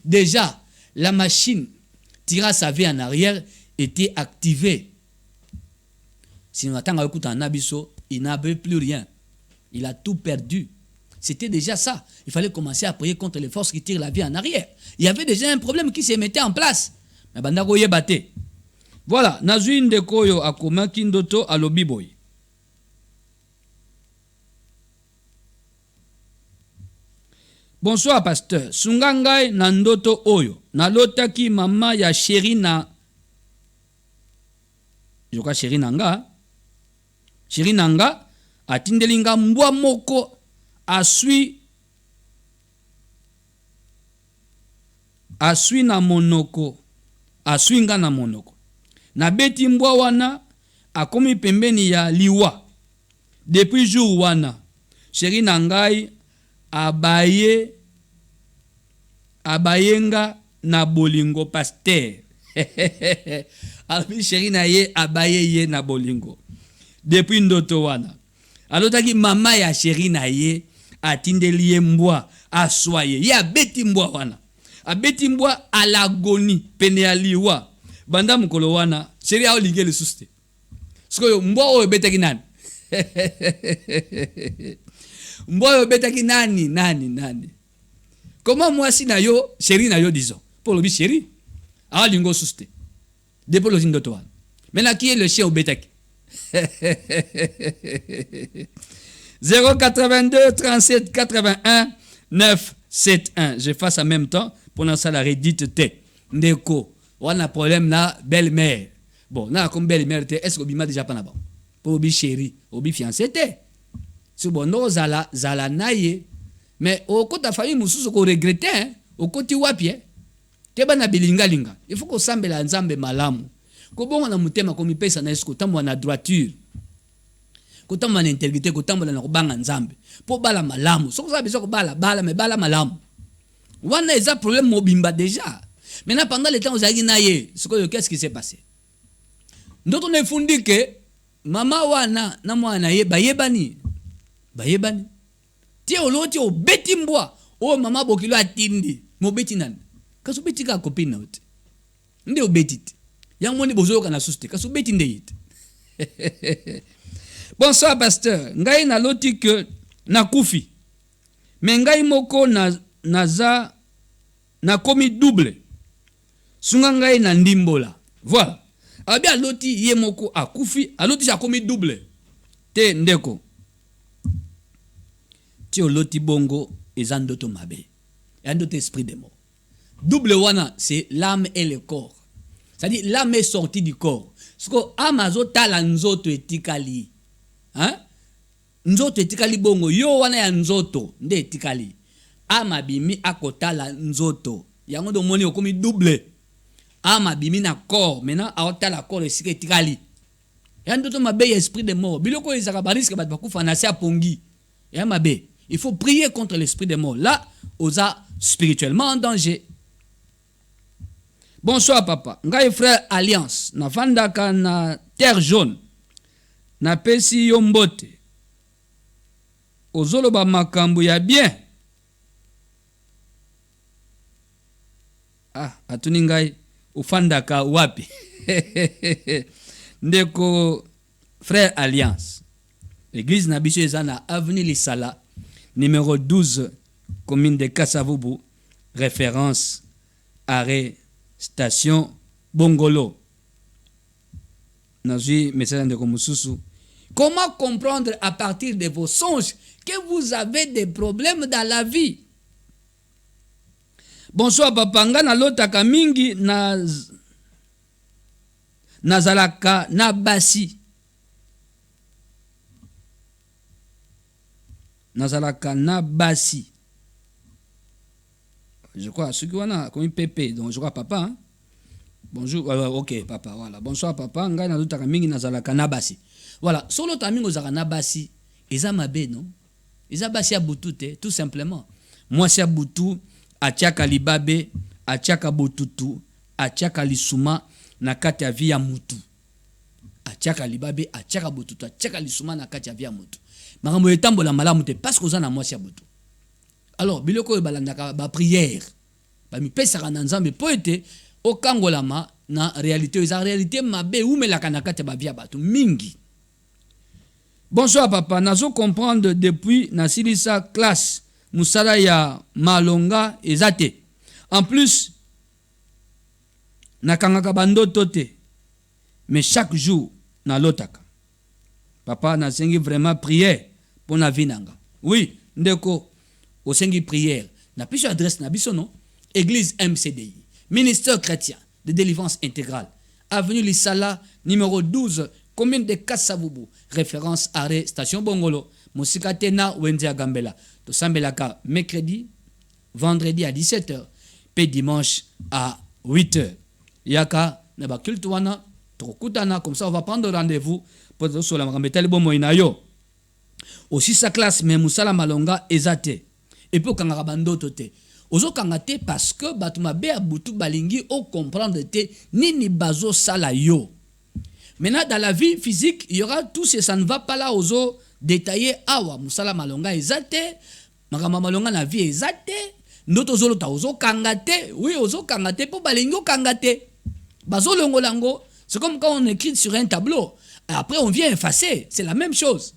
Déjà, la machine tirant sa vie en arrière était activée. Si on attend à écouter un abisso, il n'avait plus rien. Il a tout perdu. C'était déjà ça. Il fallait commencer à prier contre les forces qui tirent la vie en arrière. Il y avait déjà un problème qui se mettait en place. Mais bandako yebate. Voilà, Nazuin de Koyo akoma kindoto alobiboy. Bonsoir pasteur. Sungangai nandoto oyo. Nalotaki mama ya chéri na. Je crois chéri nanga. Chéri nanga atindelinga mbwa moko asui na monoko. Aswinga na monoko. Na beti mbwa wana akomi pembeni ya liwa. Depuis jour wana chéri nangai abayenga na bolingo pasteur. Albi chéri na ye abaye ye na bolingo. Depuis ndoto wana. Alotaki mama ya chéri na ye atindeli ye mbwa aswaye. Ye abeti mbwa wana. Abeti mbwa alagoni pene ya liwa. Banda mukolo wana chéri ao ligé le suste. Siko mbwa oyo betaki nani? Mbwa oyo betaki nani? Comment moi si na yo chéri na yo disons. Pour le chéri. Ah lingo suste. Depuis le zindoto wana. Maintenant qui est le chien au betaki? 082 37 81 971. Je fasse en même temps pendant ça la redite T. Ndeko, on a problème là belle-mère. Bon, là comme belle-mère est-ce que bima déjà pas là-bas? Pour obi chéri, obi fiancé T. Si bon no zala naye, mais au côté famille mususu ko regretter hein, au côté wapi hein. Te bana bilinga. Il faut qu'on sambe la nzambe malamu. Ko bongo na mutema ko mipesa na esko tambo na droiture. Ko tambo na intégrité, ko tambo na ko banga nzambe. Po bala malamu. Soko za biso ko bala mais bala malamu. Wana eza problème mobimba déjà. Maintenant pendant le temps ozaki naye, qu'est-ce qui s'est passé? Ndoto ne fundi que mama wana na mwana ye bayebani. Ti oloti obeti mbwa. O mama bokilo atindi. Mo beti nani? Kaso beti ka copine na ote. Nde obeti. Yang moni bozo kana suste. Kaso beti nde yite. Bonsoir pasteur. Ngai na loti que na kufi. Mais ngai moko naza na komi double. Sunga ngai na ndimbola. Voilà. Abi aloti ye moko akufi, aloti ja komi double. Te ndeko. Ti oloti bongo ezandoto mabe. Yandoto esprit de mort. Double wana, c'est l'âme et le corps. C'est-à-dire l'âme est sortie du corps. Ce que amazo tala nzoto etikali. Hein? Nzoto etikali bongo yo wana ya nzoto nde etikali. Ama bimi akotala nzoto. Yango do moni okomi double. Ama bimi na corps. Maintenant aotala corps esika etikali. Yandoto mabe esprit de mort. Biloko ezaka bariske bat bakufa na sia pongi. Ya mabe. Il faut prier contre l'esprit de mort. Là, osa spirituellement en danger. Bonsoir papa. Ngai frère Alliance. Na fandaka na terre jaune. napesi yo mbote ozoloba makambo ya bien. Atuni ngai ufandaka wapi? Ndeko Frère Alliance, l'église Nabiso Ezana, avenue Lisala, numéro 12, commune de Kassavubu, référence, arrêt, station, Bongolo. Nazui, message de Komususu. Comment comprendre à partir de vos songes que vous avez des problèmes dans la vie? Bonsoir papa, nga na lotaka mingi nazalaka na basi. Nazalaka na basi. Je crois, ce qui a comme Pépé, donc je crois papa. Hein? Bonjour, ok papa, voilà. Bonsoir papa, nga na lotaka mingi nazalaka na basi. Voilà, solo tamingo zaka na basi, eza mabe non? Eza basi ya butu te, tout simplement. Moi c'est butu, atiaka libabe, atiaka botutu, atiaka lisuma na kati ya via mutu. Atiaka libabe, atiaka botutu, atiaka lisuma na kati ya via mutu. Makambo etambola malamu te parce que na mwasi ya butu. Alors biloko balandaka ba prière. Ba mi pesaka na nzambe po ete okangolama na réalité, eza réalité mabe umelaka na kati ya ba via batu mingi. Bonsoir papa, nazo comprendre depuis nasilisa classe musala ya malonga ezate. En plus nakangaka bandoto te, mais chaque jour na lotaka. Papa nasengi vraiment prière pour na vinanga. Oui, ndeko osengi prière. Na piso adresse na biso non? Église MCDI, ministère chrétien de délivrance intégrale, avenue Lisala, numéro 12, commune de Kassavubu, référence arrêt station Bongolo, Mosika Tena Wenzia Gambela. To sambelaka mercredi, vendredi à 17h, puis dimanche à 8h. Yaka naba culte wana trokutana, comme ça on va prendre rendez-vous pour sur la mambetali bomo inayo. Aussi sa classe mais musala malonga ezate. Et puis kangaka bandoto te. Ozo kangate parce que batuma be abutu balingi o comprendre te nini bazo sala yo. Maintenant dans la vie physique, il y aura tout ce ça ne va pas là ozo détailler awa musala malonga ezate, makama malonga na vie ezate, ndoto zolo ta ozo kangate, oui ozo kangate po balingi o kangate. Bazo longolango, c'est comme quand on écrit sur un tableau. Après on vient effacer, c'est la même chose.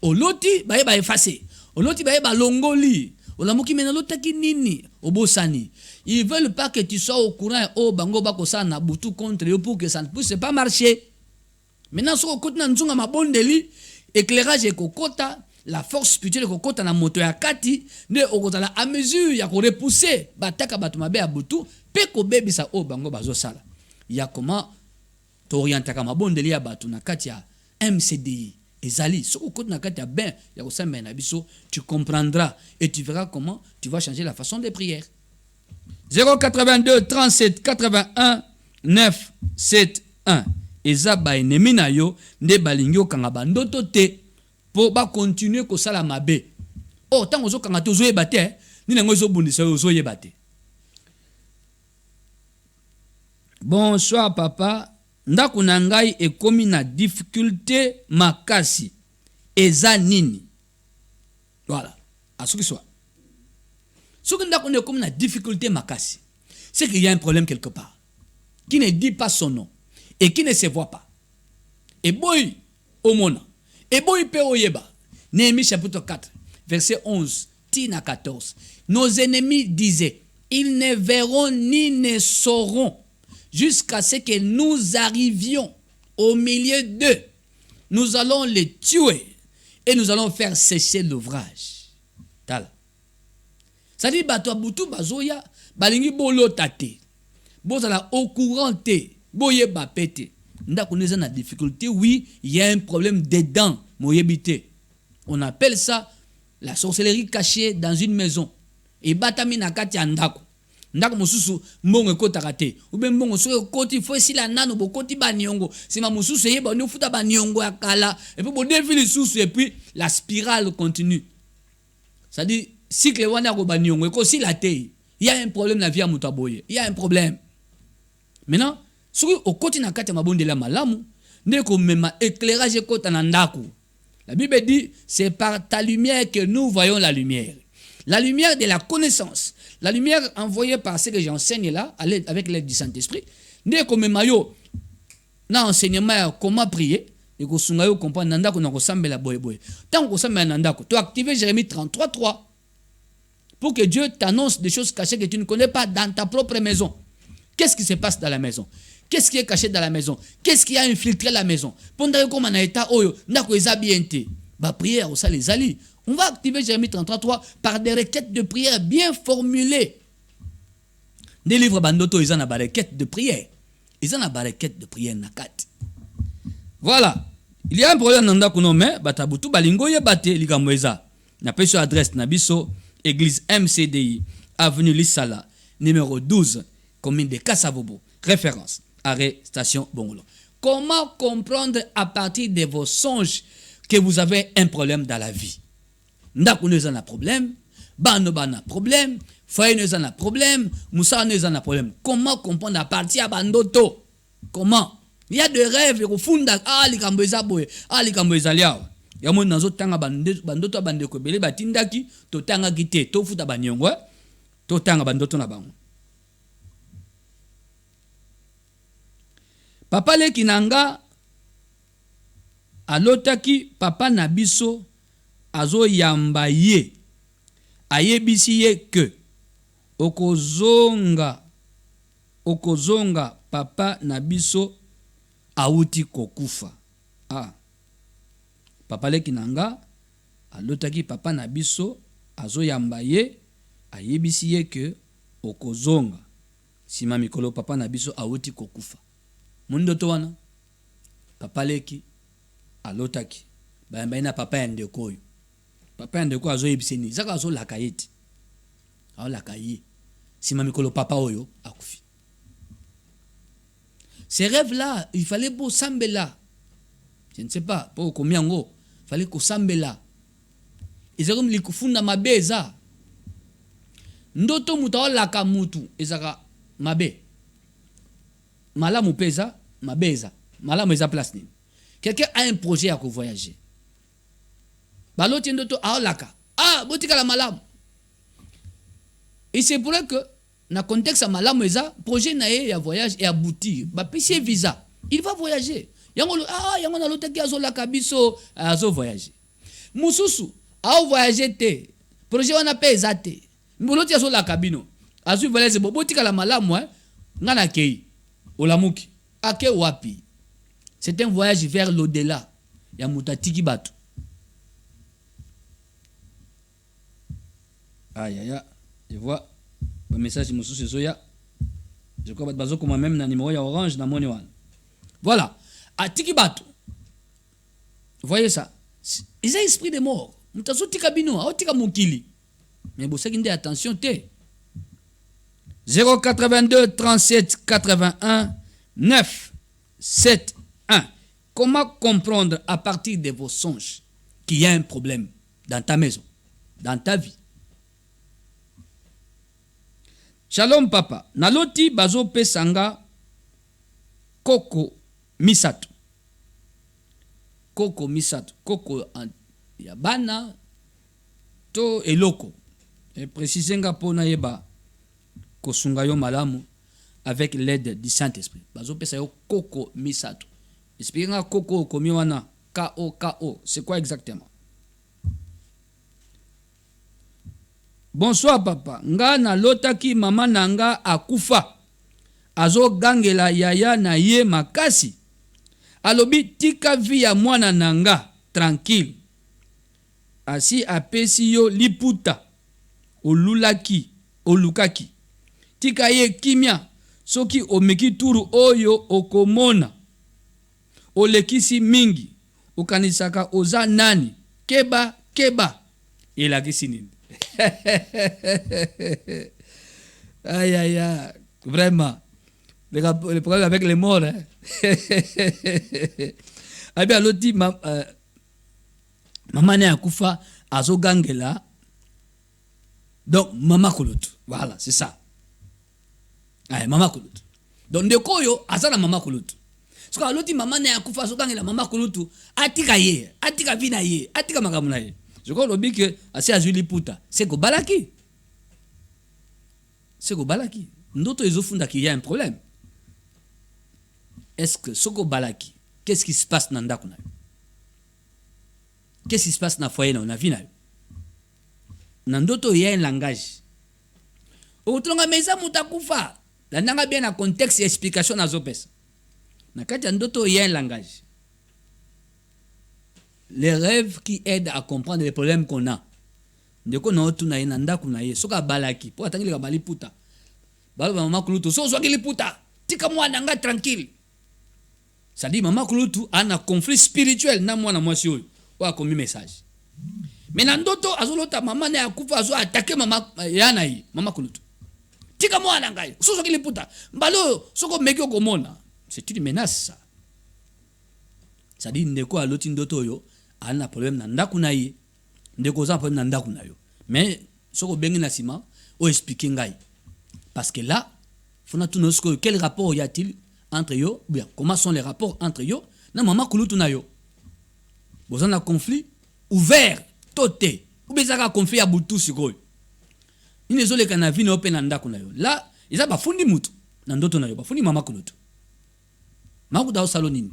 Oloti ba ba effacer. Oloti ba ba longoli. Olamuki menalotaki nini obosani. Ils veulent pas que tu sois au courant au bango bako sana butu contre eux pour que ça ne puisse pas marcher. Maintenant sur côté na nzunga mabondeli, éclairage et kokota, la force spirituelle kokota na moto ya kati, ne okotala à mesure ya ko repousser bataka batumabe ya butu, pe ko bebisa o bango bazo sala. Ya comment t'orientaka mabondeli ya batu na kati ya MCDI. Ezali, ce que na kati ya ben ya ko samba na biso, tu comprendras et tu verras comment tu vas changer la façon de prière. 082 37 81 971. Eza ba ennemi na yo nde balingi okanga bandoto te po ba continuer ko sala mabe. Oh tango zo kanga to zo yeba te, ni nango zo bundisa yo zo yeba te. Bonsoir papa, ndako na ngai ekomi na difficulté makasi. Eza nini? Voilà, asuki soit. Ce que ndako na ekomi na difficulté makasi, c'est qu'il y a un problème quelque part qui ne dit pas son nom et qui ne se voit pas. Et boy omona, et boy pe oyeba. Néhémie chapitre 4, verset 11, tina 14. Nos ennemis disaient, ils ne verront ni ne sauront jusqu'à ce que nous arrivions au milieu d'eux. Nous allons les tuer et nous allons faire sécher l'ouvrage. Tal. Ça dit bato abutu bazoya balingi bolo tate. Bozala au courant te. Boye bapete. Ndako neza na difficulté, oui, il y a un problème dedans, moyebite. On appelle ça la sorcellerie cachée dans une maison. Et batami na kati andako. Ndako mususu mbongo ekotaka te. Ube mbongo so ekoti fo esila nano bokoti baniongo. Sima mususu yeba no futa baniongo ya kala. Et puis bo défile susu et puis la spirale continue. Ça dit cycle wana ko baniongo ekosi la te. Il y a un problème na vie ya mutu aboye. Il y a un problème. Maintenant, soki okoti na kati ya mabondela malamu, Ndeko mema éclairage kota na ndako. La Bible dit, c'est par ta lumière que nous voyons la lumière. La lumière de la connaissance. La lumière envoyée par ce que j'enseigne là, avec l'aide du Saint-Esprit. Ndeko mema yo na enseignement comment prier. Et que vous avez compris, nandako na kosambela boy boy. Tant que sambela nandako, tu actives Jérémie 33:3 pour que Dieu t'annonce des choses cachées que tu ne connais pas dans ta propre maison. Qu'est-ce qui se passe dans la maison? Qu'est-ce qui est caché dans la maison? Qu'est-ce qui a infiltré la maison? Pendant comme na état oyo, ndako ezabiente. Ba prière ça les ali. On va activer Jérémie 33:3 par des requêtes de prière bien formulées. Des livres bandoto ils ont des requêtes de prière. Ils ont des requêtes de prière nakat. Voilà. Il y a un problème dans ndako no mais batabutu balingo ye bate likambo eza. Na peso adresse na biso église MCDI avenue Lissala numéro 12 commune de Kasavubu. Référence arrêt station Bongolo. Comment comprendre à partir de vos songes que vous avez un problème dans la vie? Ndako nous en a problème, bano bana problème, foyer nous en a problème, Moussa nous en a problème. Comment comprendre à partir à bandoto? Comment? Il y a des rêves au fond likambo eza boye, likambo eza liao. Ya mo nazo tanga bandoto bandeko bele batindaki to tanga kite to futa banyongo to tanga bandoto na bango. Papa le kinanga alotaki papa na biso azo yamba ye ayebisi ye ke okozonga papa na biso auti kokufa. Papa le kinanga alotaki papa na biso azo yamba ye ayebisi ye ke okozonga sima mikolo papa na biso auti kokufa. Mundoto wana papa leki alotaki bayamba ina papa ya ndeko oyo. Papa ya ndeko azo yebiseni zaka azo lakayeti azo lakayi sima mikolo papa oyo akufi. Ces rêves là il fallait beau sambela, je ne sais pas pour combien ngo fallait ko sambela izakum likufunda mabeza ndoto muta laka mutu ezaka mabe malamu pesa mabeza malamu eza place nini. Quelqu'un a un projet à voyager baloti ndoto aolaka botika la malamu et c'est pour que na contexte à malamu eza projet na ye ya voyage et aboutir ba pisi visa il va voyager yango na lotaki azolaka biso azo voyager mususu voyager te projet wana pe eza te moloti azolaka bino azu voyager botika la malamu ngana kei olamuki ake wapi. C'est un voyage vers l'au-delà. Ya mutatiki batu. Aïe, je vois le message de Moussou Soya. Je crois que bazo comme même na numéro ya orange na moni wan. Voilà. Atiki batu. Voyez ça. Ils ont esprit de mort. Mutazo tika bino, tika mukili. Mais vous savez attention te. 082 37 81 9 7 1. Comment comprendre à partir de vos songes qu'il y a un problème dans ta maison, dans ta vie? Shalom papa. Naloti bazo pesanga koko misato. Koko misato. Koko yabana to eloko. Et précisenga pona yeba kosunga yo malamu avec l'aide du Saint-Esprit. Bazo pesa yo koko misato. Expliquez-moi koko komi wana K-O-K-O. C'est quoi exactement? Bonsoir papa. Nga na lotaki mama nanga akufa. Azo gangela yaya na ye makasi. Alobi tika via mwana nanga tranquille. Asi apesi yo liputa. Olukaki. Tika ye kimia. Soki omeki turu oyo okomona. Olekisi mingi. Ukanisaka oza nani. Keba. Elakisi nini. Aïe. Vraiment. Le problème avec les morts. Hein? Bien, l'autre dit, maman est akufa, azo gangela. Donc, maman kulutu. Voilà, c'est ça. Maman kulutu. Donc, de koyo, azana maman kulutu. so aloti maman na akufa so kangela maman kulutu atika ye atika vina ye atika makambo na ye je crois lobi que assez azuli puta c'est ko balaki ndoto ezofunda qu'il y a un problème. Est-ce que soko balaki qu'est-ce qui se passe dans ndako na yo? Qu'est-ce qui se passe dans foyer na vie na yo? Na ndoto il y a un langage. Otonga meza mutakufa. La nanga bien na contexte et explication na zopesa. Na kati ndoto il y a un langage. Les rêves qui aident à comprendre les problèmes qu'on a. Ndeko na otuna ina ndako na ye soka balaki po atangile ka bali puta. Balo mama kulutu so zo kili puta. Tika mwana nga tranquille. Ça dit maman kulutu ana conflit spirituel na mwana mwasi oyo. Wa komi message. Mais na ndoto azolota mama na akufa azo attaquer mama yana yi mama kulutu. Tika mwana ngai so kili puta. Mbalo soko mekyo komona. C'est une menace ça. Ça dit ndeko aloti ndoto yo ana problème na ndako na ye. Ndeko za problème na ndako na yo. Mais soko bengi na sima o expliquer ngai. Parce que là, quel rapport y a-t-il entre eux? Bien, comment sont les rapports entre eux? Na maman kulutu na yo. Vous avez un conflit ouvert, toté. Ou bien un conflit à boutou sikoy. Ils ne sont les canavis na open ndako na yo. Là, ils ont bafundi mutu. Na ndoto na yo, bafundi maman kulutu. Makuta o salonini.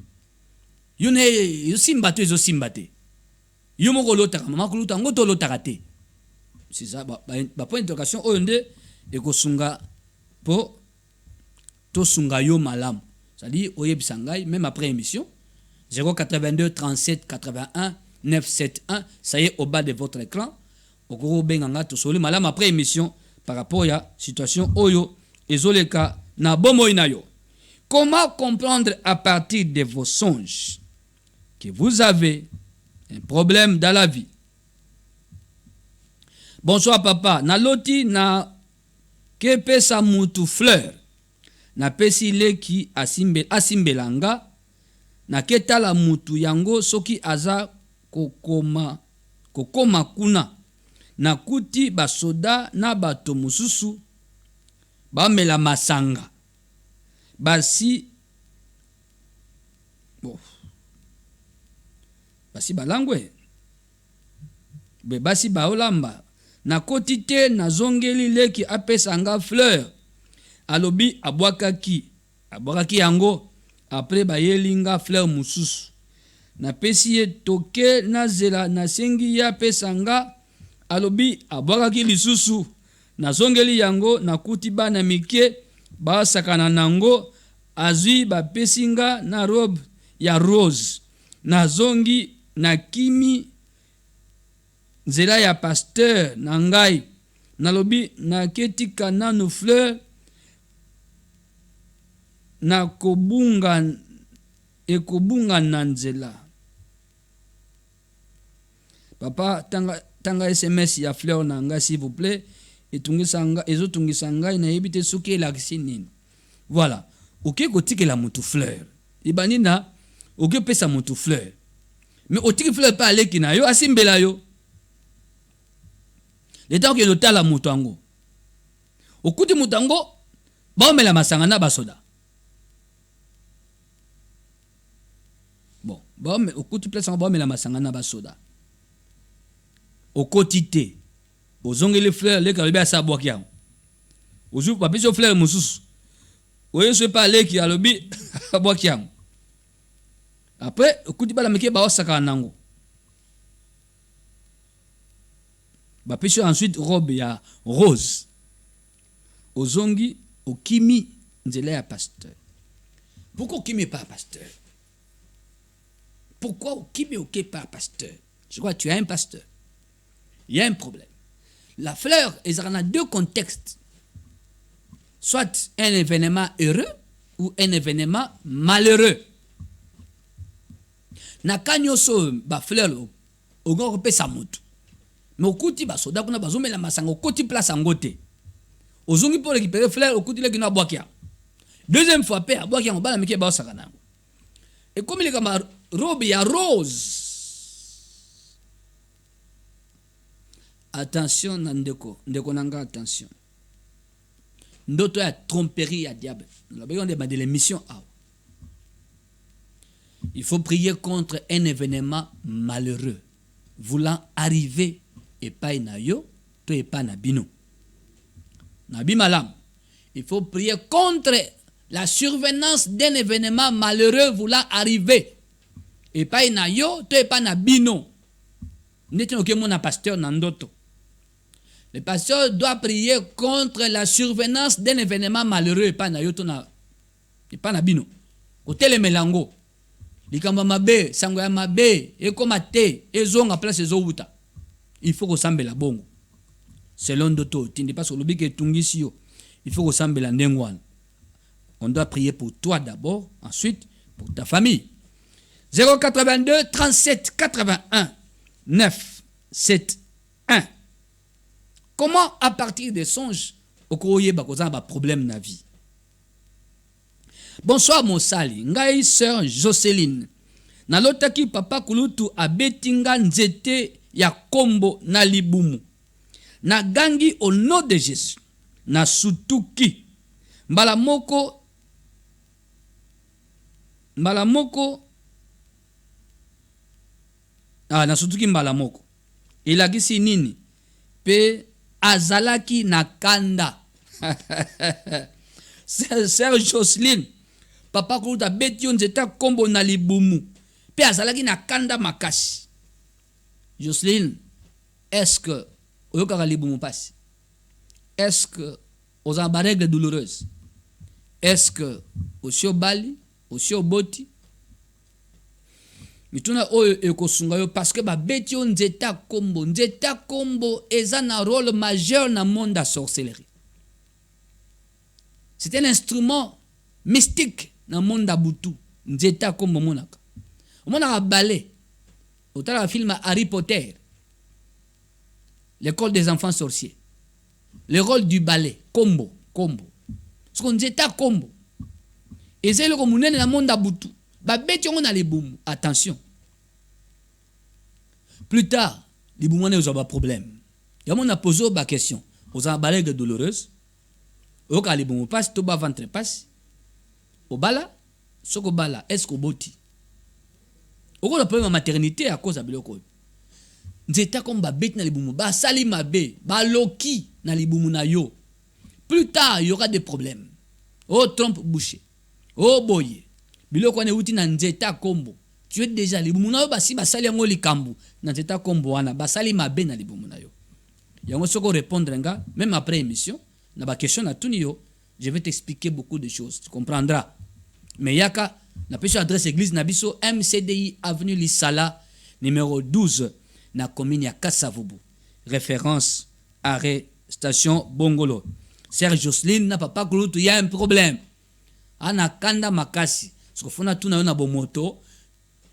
Yo ne yo simbate yo simbate. Yo moko lotaka maman kulutu ngoto lotaka te. C'est ça ba point d'interrogation oyonde ekosunga po to sunga yo malam. C'est-à-dire oyebisa ngai même après émission 082 37 81 971 ça y est au bas de votre écran. Okoro benganga to soli malam après émission par rapport à situation oyo ezoleka na bomo inayo. Comment comprendre à partir de vos songes que vous avez un problème dans la vie? Bonsoir papa, na loti na ke pesa mutu fleur na pesi leki asimbelanga na ketala mutu yango soki aza kokoma kuna na kuti basoda na bato mususu bamela masanga basi balangwe basi baolamba na koti te na zongeli leki apesanga fleur alobi abwakaki yango après bayelinga fleur mususu na pesi ye toke na zela na sengi ya pesanga alobi abwakaki lisusu na zongeli yango na kuti bana mike basakana nango azwi bapesinga na robe ya rose na zongi na kimi nzela ya pasteur na ngai nalobi na ketika nanu fleur na ekobunga na nzela. Papa tanga SMS ya fleur na ngai s'il vous plaît ezotungisa ngai na yebite soki elakisi nini. Voilà, oke kotikela mutu fleur ibanina oke pesa mutu fleur mais otiki fleur pa aleki na yo asimbela yo. Le temps que l'otala mutango. Okuti mutango, baomela masanga na basoda. Bon, okuti place en baomela masanga na basoda. Okotite. Ozongeli fleur le kalobi asa bwakia. Ozu papiso fleur mususu. Oye se pa le ki alobi bwakia. Après, okuti bala meke ba osaka nango. Bapesho ensuite robe ya rose. Ozongi okimi nzela ya pasteur. Pourquoi okimi pas pasteur? Pourquoi okimi ok pas pasteur? Je crois que tu as un pasteur. Il y a un problème. La fleur, il y a deux contextes. Soit un événement heureux ou un événement malheureux. Na kanyoso ba fleur ogon pesa mutu. Mais au côté bas soda kuna bazome la masanga au côté place angote ozongi pour récupérer fleur au côté le kina boakia deuxième fois pe aboakia ngobala meke ba osakana et comme il est comme robe ya rose. Attention ndeko nanga attention ndoto ya tromperie ya diable la besoin de l'émission. Il faut prier contre un événement malheureux voulant arriver et pas na yo, to et pas na bino. Nabi malam. Il faut prier contre la survenance d'un événement malheureux voulant arriver et pas na yo, to et pas na bino. N'était aucun mon pasteur nandoto. Le pasteur doit prier contre la survenance d'un événement malheureux et pas na yo, to na et pas na bino. Côté le melango. Likamba mabe, sangoya mabe, ekoma te, ezonga place ezouta. Il faut resembler bongo. Selon d'autres, tu n'es pas sur le bic et tungisio. Il faut ressembler la ndengwan. On doit prier pour toi d'abord, ensuite pour ta famille. 082 37 81 9 7 1. Comment à partir des songes au courrier bakoza ba problème na vie? Bonsoir mon sali, ngai sœur Jocelyne. Nalotaki papa kulutu abetinga nzete ya kombo na libumu. Na gangi au nom de Jésus. Na sutuki. Mbalamoko. Na sutuki mbalamoko. Ilagisi nini? Pe azalaki na kanda. Sœur Jocelyne. Papa kulutu abeti nzete ya kombo na libumu. Pe azalaki na kanda makasi. Jocelyne, est-ce que est-ce que aux règles douloureuses? Est-ce que au bali, au boti? Mituna oyo ekosunga yo parce que ba beti on nzeta kombo eza na rôle majeur na monde de sorcellerie. C'est un instrument mystique na monde da butu. Nzeta kombo monaka. Monaka balé. Au travers film Harry Potter. L'école des enfants sorciers. Le rôle du ballet. Combo. Ce qu'on dit à combo. Et c'est le communé dans le monde d'abutu. Babeti on a les boum. Attention. Plus tard, les boum on a des problèmes. Il y a mon a posé une question. Aux embalés de douloureuse. Au cas les boum passe, tout bas ventre passe. Au bala, ce qu'on bala, est-ce qu'on boti? Au cas de problème en maternité à cause de biloko. Nzeta comme babet na libumu, ba sali mabe, ba loki na libumu na yo. Plus tard, il y aura des problèmes. Oh trompe bouché. Oh boye. Biloko ne uti na nzeta kombo. Tu es déjà libumu na yo basi ba sali ngo likambu. Na nzeta kombo wana ba sali mabe na libumu na yo. Yango soko répondre nga même après émission na ba question na tuni yo, je vais t'expliquer beaucoup de choses, tu comprendras. Mais yaka na peso adresse église na biso MCDI avenue Lisala numéro 12. Na commune ya Kassavubu. Référence, arrêt, station Bongolo. Sœur Jocelyne na papa kulutu, il y a un problème. Ana kanda makasi. Ce que fona tout na yo na bomoto.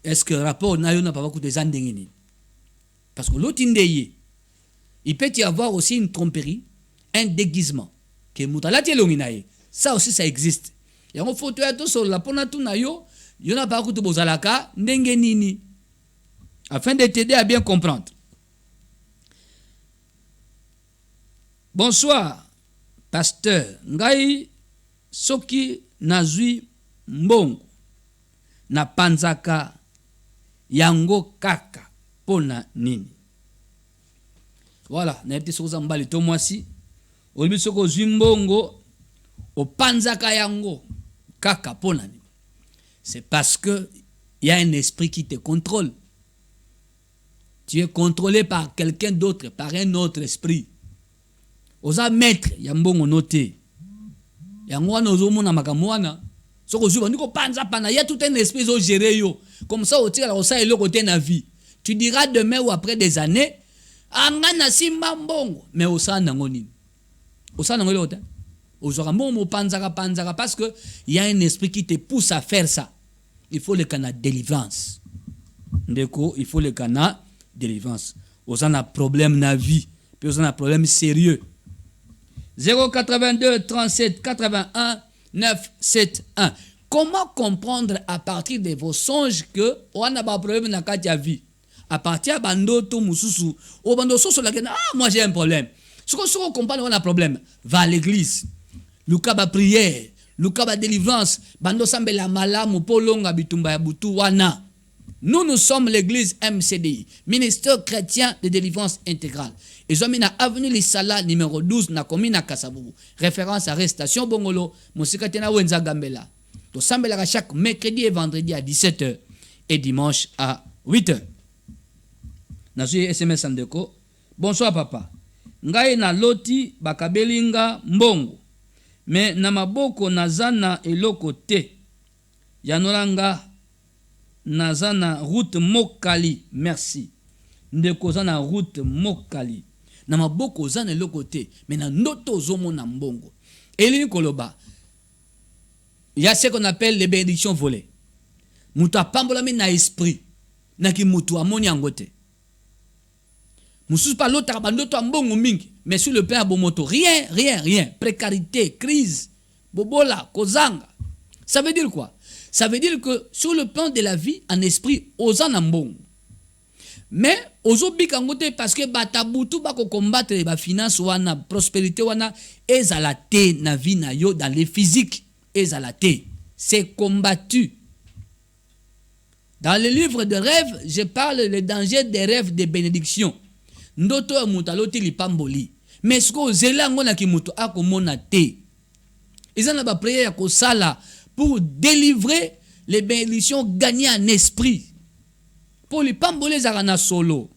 Est-ce que rapport na yo na papa kulutu zandengeni? Parce que l'autre indeye. Il peut y avoir aussi une tromperie, un déguisement. Que mutalati longinaye. Ça aussi ça existe. Ya ngo photo ya to sur la pona tout na yo. Yo na papa kulutu bozalaka ndengenini. Afin de t'aider à bien comprendre. Bonsoir, pasteur. Ngai soki nazui mbongo na panzaka yango kaka pona nini. Voilà, na yepte sokoza mbali to mwasi. Olibi soko zui mbongo o panzaka yango kaka pona nini. C'est parce que il y a un esprit qui te contrôle. Tu es contrôlé par quelqu'un d'autre, par un autre esprit. Oza maître, yambongo noté. Yangwana ozomona makamwana. Soko zuba niko panza pana, il y a tout un esprit zo gérer yo. Comme ça au tira la osa elo côté na vie. Tu diras demain ou après des années, angana simba mbongo, mais osa nango nini. Osa nango lota. Ozora momo panzaka parce que il y a un esprit qui te pousse à faire ça. Il faut le cana délivrance. Ndeko, il faut le cana délivrance. Aux en a problème na vie, puis aux en a problème sérieux. 082 37 81 971. Comment comprendre à partir de vos songes que on a pas problème na katia vie? À partir de bandoto mususu, au bandoso sur la moi j'ai un problème. Ce qu'on comprend on a un problème. Va à l'église. Luka ba prière, luka ba délivrance bando sambela malamu polonga bitumba ya butu wana. Nous sommes l'église MCDI, ministère chrétien de délivrance intégrale. Et nous sommes à avenue Lissala numéro 12 na commune à Kasavubu. Référence à Restation Bongolo, Moussikatena Wenza Gambela. Nous sommes chaque mercredi et vendredi à 17h et dimanche à 8h. Nazuye SMS Andeko. Bonsoir papa. Ngai na loti bakabelinga mbongo. Mais na maboko nazana eloko te. Yanolanga nazana route Mokali. Merci. Ndeko zana route Mokali. Na maboko zana eloko te. Mais na noto zomo na mbongo. Elini koloba. Il y a ce qu'on appelle les bénédictions volées. Mouta pambolami na esprit. Na ki mutu amoni angote. Moussous pas l'autre abandoto ambongo mingi. Mais sur le plan bomoto, rien. Précarité, crise, bobola, kozanga. Ça veut dire quoi? Ça veut dire que sur le plan de la vie, en esprit, osan ambongo. Mais ozo bikangote parce que batabutu bako combattre ba finance wana, prospérité wana, ezalate na vie na yo dans les physiques, ezalate. C'est combattu. Dans le livre de rêves, je parle le danger des rêves de bénédiction. Ndoto ya mutaloti lipamboli. Mais ce que zela ngona ki muto akomona te. Ils ba prière ko sala pour délivrer les bénédictions gagnées en esprit. Pour lipamboli zarana solo.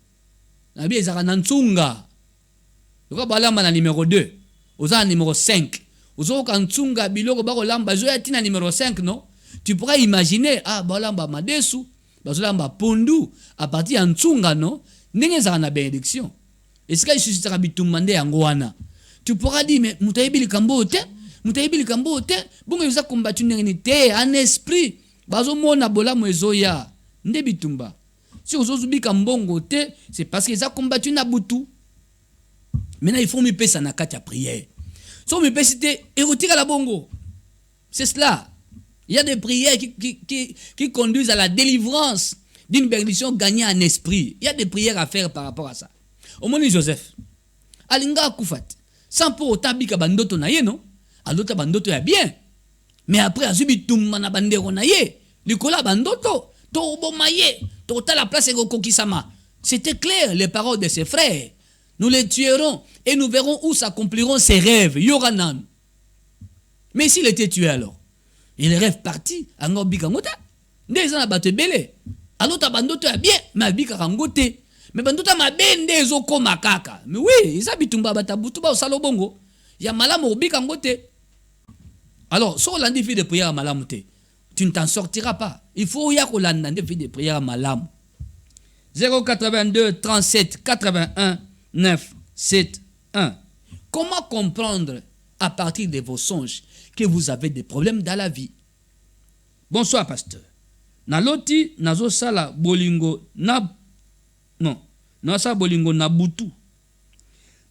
Na bi zarana ntsunga. Ko balamba na numéro 2. Oza numéro 5. Ozo ka ntsunga biloko bako lamba zo ya tina numéro 5 non? Tu pourrais imaginer balamba madesu, bazolamba pondu à partir ya ntsunga non? Ndenge zarana bénédiction. Est-ce qu'il suscitera bitumande yango wana? Tu pourras dire mais mutayibi likambo te, bongo yoza combattu ndenge te en esprit. Bazo mona bola mwezoya. Nde bitumba. Si ozozubi kambongo te, c'est parce qu'ils ont combattu na butu. Maintenant il faut me payer ça na kati ya prière. So me payer c'était érotique à la bongo. C'est cela. Il y a des prières qui conduisent à la délivrance d'une bénédiction gagnée en esprit. Il y a des prières à faire par rapport à ça. Au moment Joseph, alinga kufat, sans pour autant bika bandoto na ye non, alota bandoto ya bien. Mais après azubi tumana bandero na ye, likola bandoto, to obomaye, to la place ego kokisama. C'était clair les paroles de ses frères. Nous les tuerons et nous verrons où s'accompliront ses rêves. Yoranan. Mais s'il était tué alors, il rêve parti, ango bika ngota. Ndeza bate belé. Alota bandoto ya bien, mais bika rangote. Mais bandoto ma bende ezoko makaka. Mais oui, ils habitent batabutu ba osalo bongo. Ya malamu obika ngote. Alors, sur l'andifi de prière à malamute, tu ne t'en sortiras pas. Il faut y avoir l'andifi de prière à malam. 082 37 81 9 7 1. Comment comprendre à partir de vos songes que vous avez des problèmes dans la vie? Bonsoir, pasteur. Naloti nazo sala bolingo na non, nasa bolingo na butu.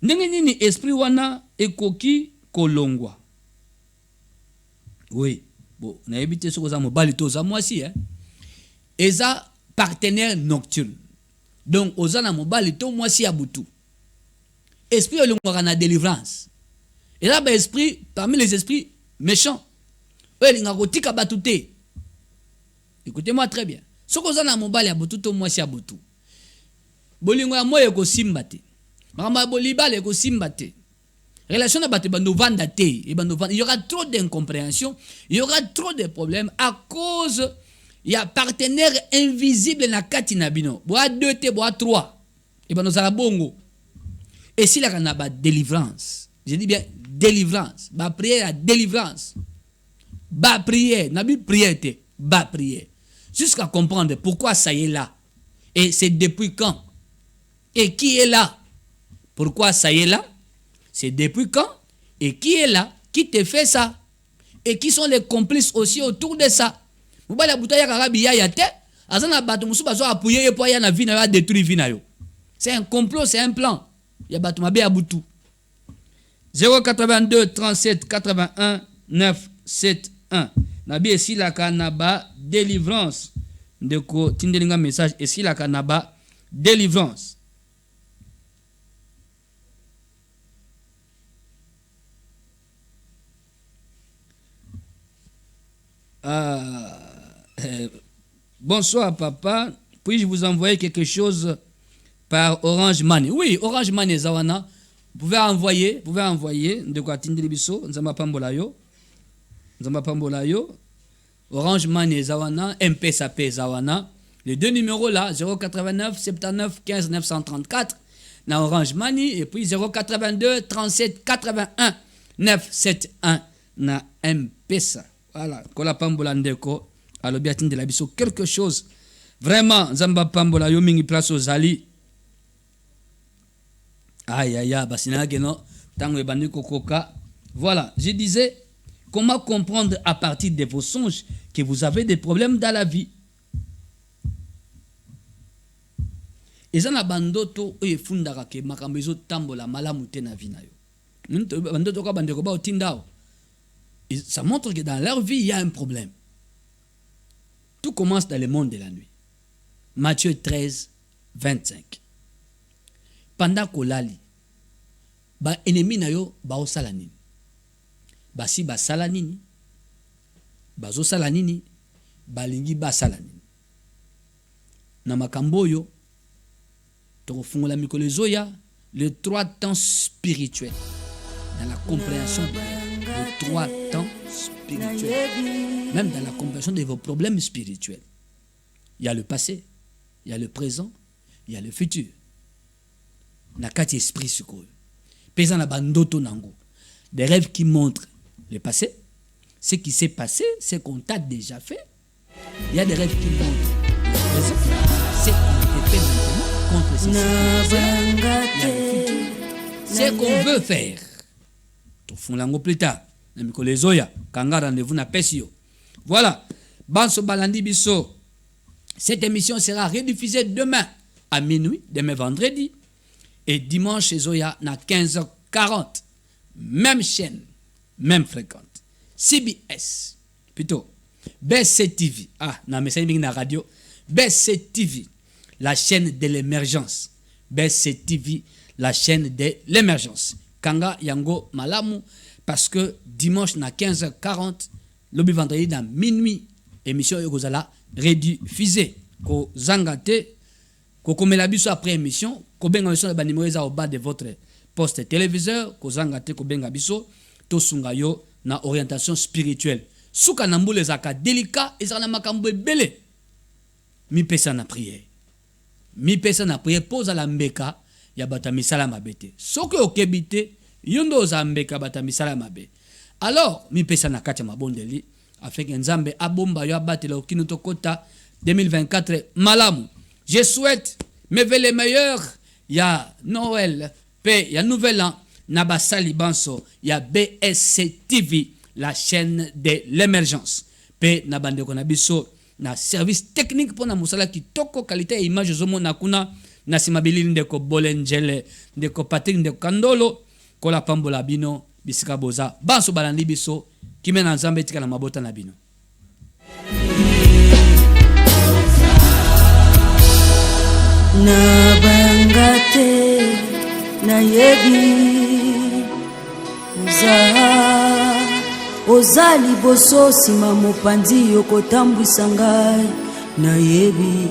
Ndenge nini esprit wana ekoki kolongwa. Oui, bon, na ebité soko za mobali to za mwasi eza partenaire nocturne. Donc oza na mobali to mwasi ya butu. Esprit olongwa na délivrance. Et là esprit parmi les esprits méchants. Elinga kotika batute. Écoutez-moi très bien. Soko za na mobali ya butu to mwasi ya butu. Bolingo ya moyo ko simbate. Mama bolibale ko simbate. Relation na bate bando vanda te et bando vanda. Il y aura trop d'incompréhension, il y aura trop de problèmes à cause il y a partenaire invisible na kati na bino. Boa 2 te boa 3. Et bando za bongo. Et si la kana ba délivrance. Je dis bien délivrance. Ba prière à délivrance. Ba prière, nabi prière te, ba prière. Jusqu'à comprendre pourquoi ça y est là. Et c'est depuis quand? Et qui est là? Pourquoi ça y est là? C'est depuis quand? Et qui est là? Qui te fait ça? Et qui sont les complices aussi autour de ça? Mubala butaya karabiya ya te, azana batu musu bazo appuyer pour ya na vie na détruire vie na yo. C'est un complot, c'est un plan. Ya batu mabe ya butu. 082 37 81 9 7 1. Nabi esi la kanaba délivrance. Ndeko tindelinga message esi la kanaba délivrance. Bonsoir papa, puis-je vous envoyer quelque chose par Orange Money? Oui, Orange Money zawana. Vous pouvez envoyer de quoi tindelibiso, nzamba pambola yo. Orange Money zawana, M-Pesa P zawana. Les deux numéros là, 089 79 15 934 na Orange Money et puis 082 37 81 971 na M-Pesa. Voilà, kola pambola ndeko alobi atindela biso quelque chose. Vraiment, nzamba pambola yo mingi place aux ali. Aïe aïe aïe, basina geno tango ebandi kokoka. Voilà, je disais comment comprendre à partir de vos songes que vous avez des problèmes dans la vie. Ezana bandoto oye fundaka ke makambo ezo tambola malamu te na vie na yo. Bandoto ka bandeko ba otindao. Ça montre que dans leur vie il y a un problème. Tout commence dans le monde de la nuit. Matthieu 13 25. Pendant kolali ba ennemi na yo ba osala nini? Basi ba sala nini? Bazo sala nini? Balingi ba sala nini? Na makambo yo tofungola mikolo zoya les 3 temps spirituels dans la compréhension des 3 temps spirituels, même dans la compréhension de vos problèmes spirituels. Il y a le passé, il y a le présent, il y a le futur. Nakati esprit suko. Pesa na bandoto nango. Des rêves qui montrent le passé, ce qui s'est passé, ce qu'on t'a déjà fait. Il y a des rêves qui montrent le présent, ce qu'on fait maintenant contre ces circonstances. Il y a le futur, ce qu'on veut faire. Tout fond lango plus tard. Namiko lezoya, kanga rendez-vous na pesio. Voilà. Banso balandi biso. Cette émission sera rediffusée demain à minuit, demain vendredi. Et dimanche chez Zoya, na 15h40. Même chaîne, même fréquente. CBS, plutôt. BC TV. Ah, na message na radio. BC TV, la chaîne de l'émergence. BC TV, la chaîne de l'émergence. Kanga yango malamu, parce que dimanche na 15h40, le vendredi na minuit, émission Yogozala rediffusée. Ko zangate, ko komela biso après émission, ko benga biso na banimero za au bas de votre poste téléviseur, ko zangate ko benga biso to sunga yo na orientation spirituelle. Suka na mbule zaka délicat ezana makambo ebele. Mi pesa na prière. Mi pesa na prière pose la mbeka ya bata misala mabete. Soki okebite yondo za mbeka bata misala mabe. Alors mi pesa na kati mabondeli afin que Nzambe abomba yo abatela okino tokota 2024 malamu. Je souhaite mes vœux les meilleurs. Il y a Noël, paix, il y a Nouvel An, Nabasali Banso, il y a BSC TV, la chaîne de l'émergence. Paix, Nabande Konabiso, na service technique pour na musala qui toko qualité et image zomo nakuna, na simabili ndeko Bolengele, ndeko Patrick ndeko Kandolo, kola pambola bino, bisika boza, Banso balandi biso, kimena Nzambe tika na mabota na bino. Na bangate na yebi ozali boso sima mopandi yokotambwisa ngai na yebi